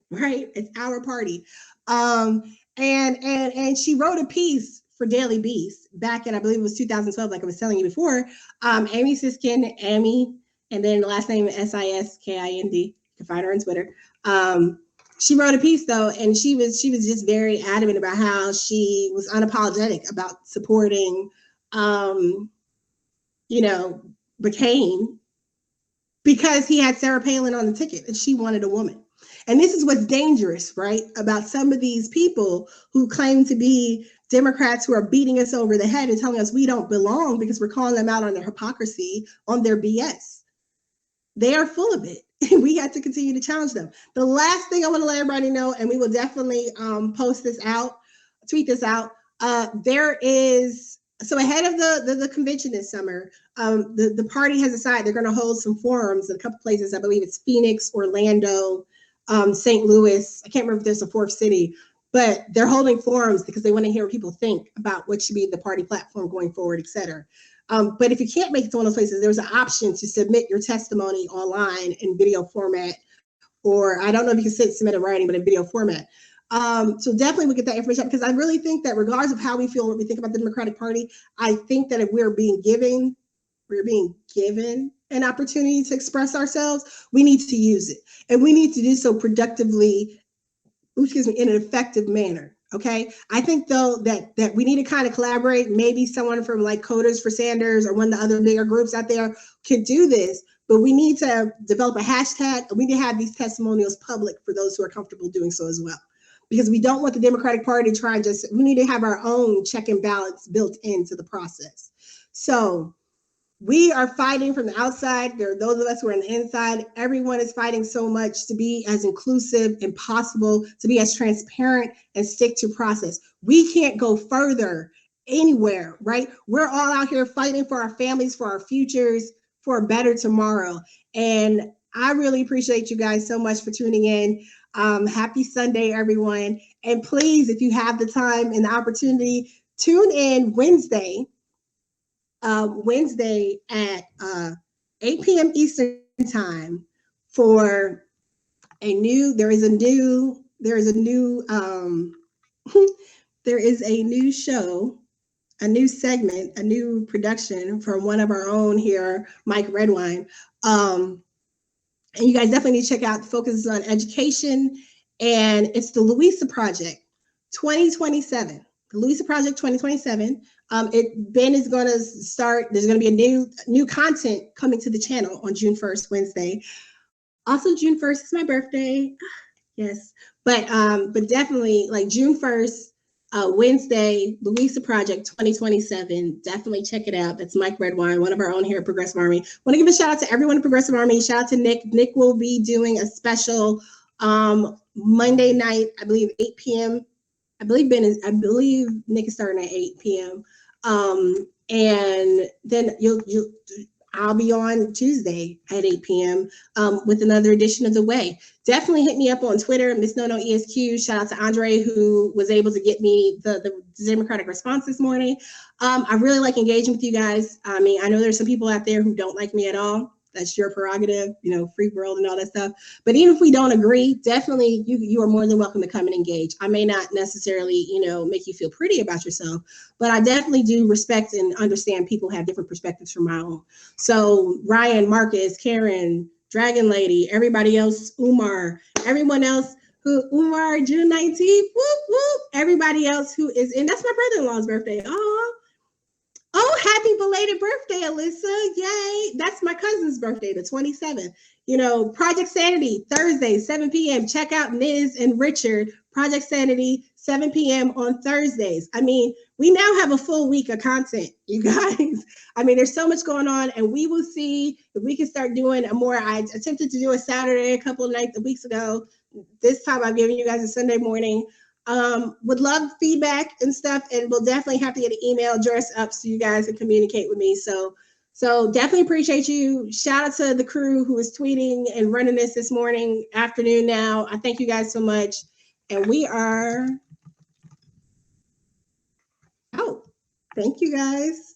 right? It's our party. And she wrote a piece for Daily Beast back in, I believe it was 2012, like I was telling you before. Amy Siskin, Amy, and then the last name Siskind. You can find her on Twitter. She wrote a piece though, and she was just very adamant about how she was unapologetic about supporting, you know, McCain, because he had Sarah Palin on the ticket and she wanted a woman. And this is what's dangerous, right, about some of these people who claim to be Democrats, who are beating us over the head and telling us we don't belong because we're calling them out on their hypocrisy, on their BS. They are full of it. And we have to continue to challenge them. The last thing I want to let everybody know, and we will definitely post this out, tweet this out. There is, so ahead of the convention this summer, the party has decided they're going to hold some forums in a couple places. I believe it's Phoenix, Orlando, St. Louis. I can't remember if there's a fourth city, but they're holding forums because they want to hear what people think about what should be the party platform going forward, et cetera. But if you can't make it to one of those places, there's an option to submit your testimony online in video format, or I don't know if you can submit in writing, but in video format. So definitely we'll get that information, because I really think that regardless of how we feel, what we think about the Democratic Party, I think that if we're being given an opportunity to express ourselves, we need to use it. And we need to do so productively, in an effective manner. Okay. I think though that we need to kind of collaborate. Maybe someone from like Coders for Sanders or one of the other bigger groups out there could do this, but we need to develop a hashtag, and we need to have these testimonials public for those who are comfortable doing so as well. Because we don't want the Democratic Party to try and just, we need to have our own check and balance built into the process. So we are fighting from the outside. There are those of us who are on the inside. Everyone is fighting so much to be as inclusive and possible, to be as transparent and stick to process. We can't go further anywhere, right? We're all out here fighting for our families, for our futures, for a better tomorrow. And I really appreciate you guys so much for tuning in. Happy Sunday, everyone. And please, if you have the time and the opportunity, tune in Wednesday at 8 p.m. Eastern time for there is a new show, a new segment, a new production from one of our own here, Mike Redwine. And you guys definitely need to check out, focuses on education, and it's the Louisa Project 2027. The Louisa Project 2027. Ben is going to start. There's going to be a new content coming to the channel on June 1st, Wednesday. Also, June 1st is my birthday. Yes, but definitely like June 1st, Wednesday, Louisa Project 2027. Definitely check it out. That's Mike Redwine, one of our own here at Progressive Army. Want to give a shout out to everyone at Progressive Army. Shout out to Nick. Nick will be doing a special Monday night, I believe 8 p.m. I believe Nick is starting at 8 p.m. And then I'll be on Tuesday at 8 p.m. With another edition of The Way. Definitely hit me up on Twitter, Miss Nono ESQ. Shout out to Andre, who was able to get me the Democratic response this morning. I really like engaging with you guys. I mean, I know there's some people out there who don't like me at all. That's your prerogative, free world and all that stuff. But even if we don't agree, definitely you are more than welcome to come and engage. I may not necessarily, make you feel pretty about yourself, but I definitely do respect and understand people have different perspectives from my own. So Ryan, Marcus, Karen, Dragon Lady, everybody else, Umar, everyone else Umar, June 19th, whoop, whoop, everybody else who is in, that's my brother-in-law's birthday. Oh, happy belated birthday, Alyssa. Yay. That's my cousin's birthday, the 27th. Project Sanity, Thursday, 7 p.m. Check out Ms. and Richard, Project Sanity, 7 p.m. on Thursdays. I mean, we now have a full week of content, you guys. I mean, there's so much going on, and we will see if we can start doing I attempted to do a Saturday a couple of weeks ago. This time I'm giving you guys a Sunday morning. Would love feedback and stuff, and we'll definitely have to get an email address up so you guys can communicate with me. So definitely appreciate you. Shout out to the crew who is tweeting and running this morning, afternoon now. I thank you guys so much. And we are out. Thank you guys.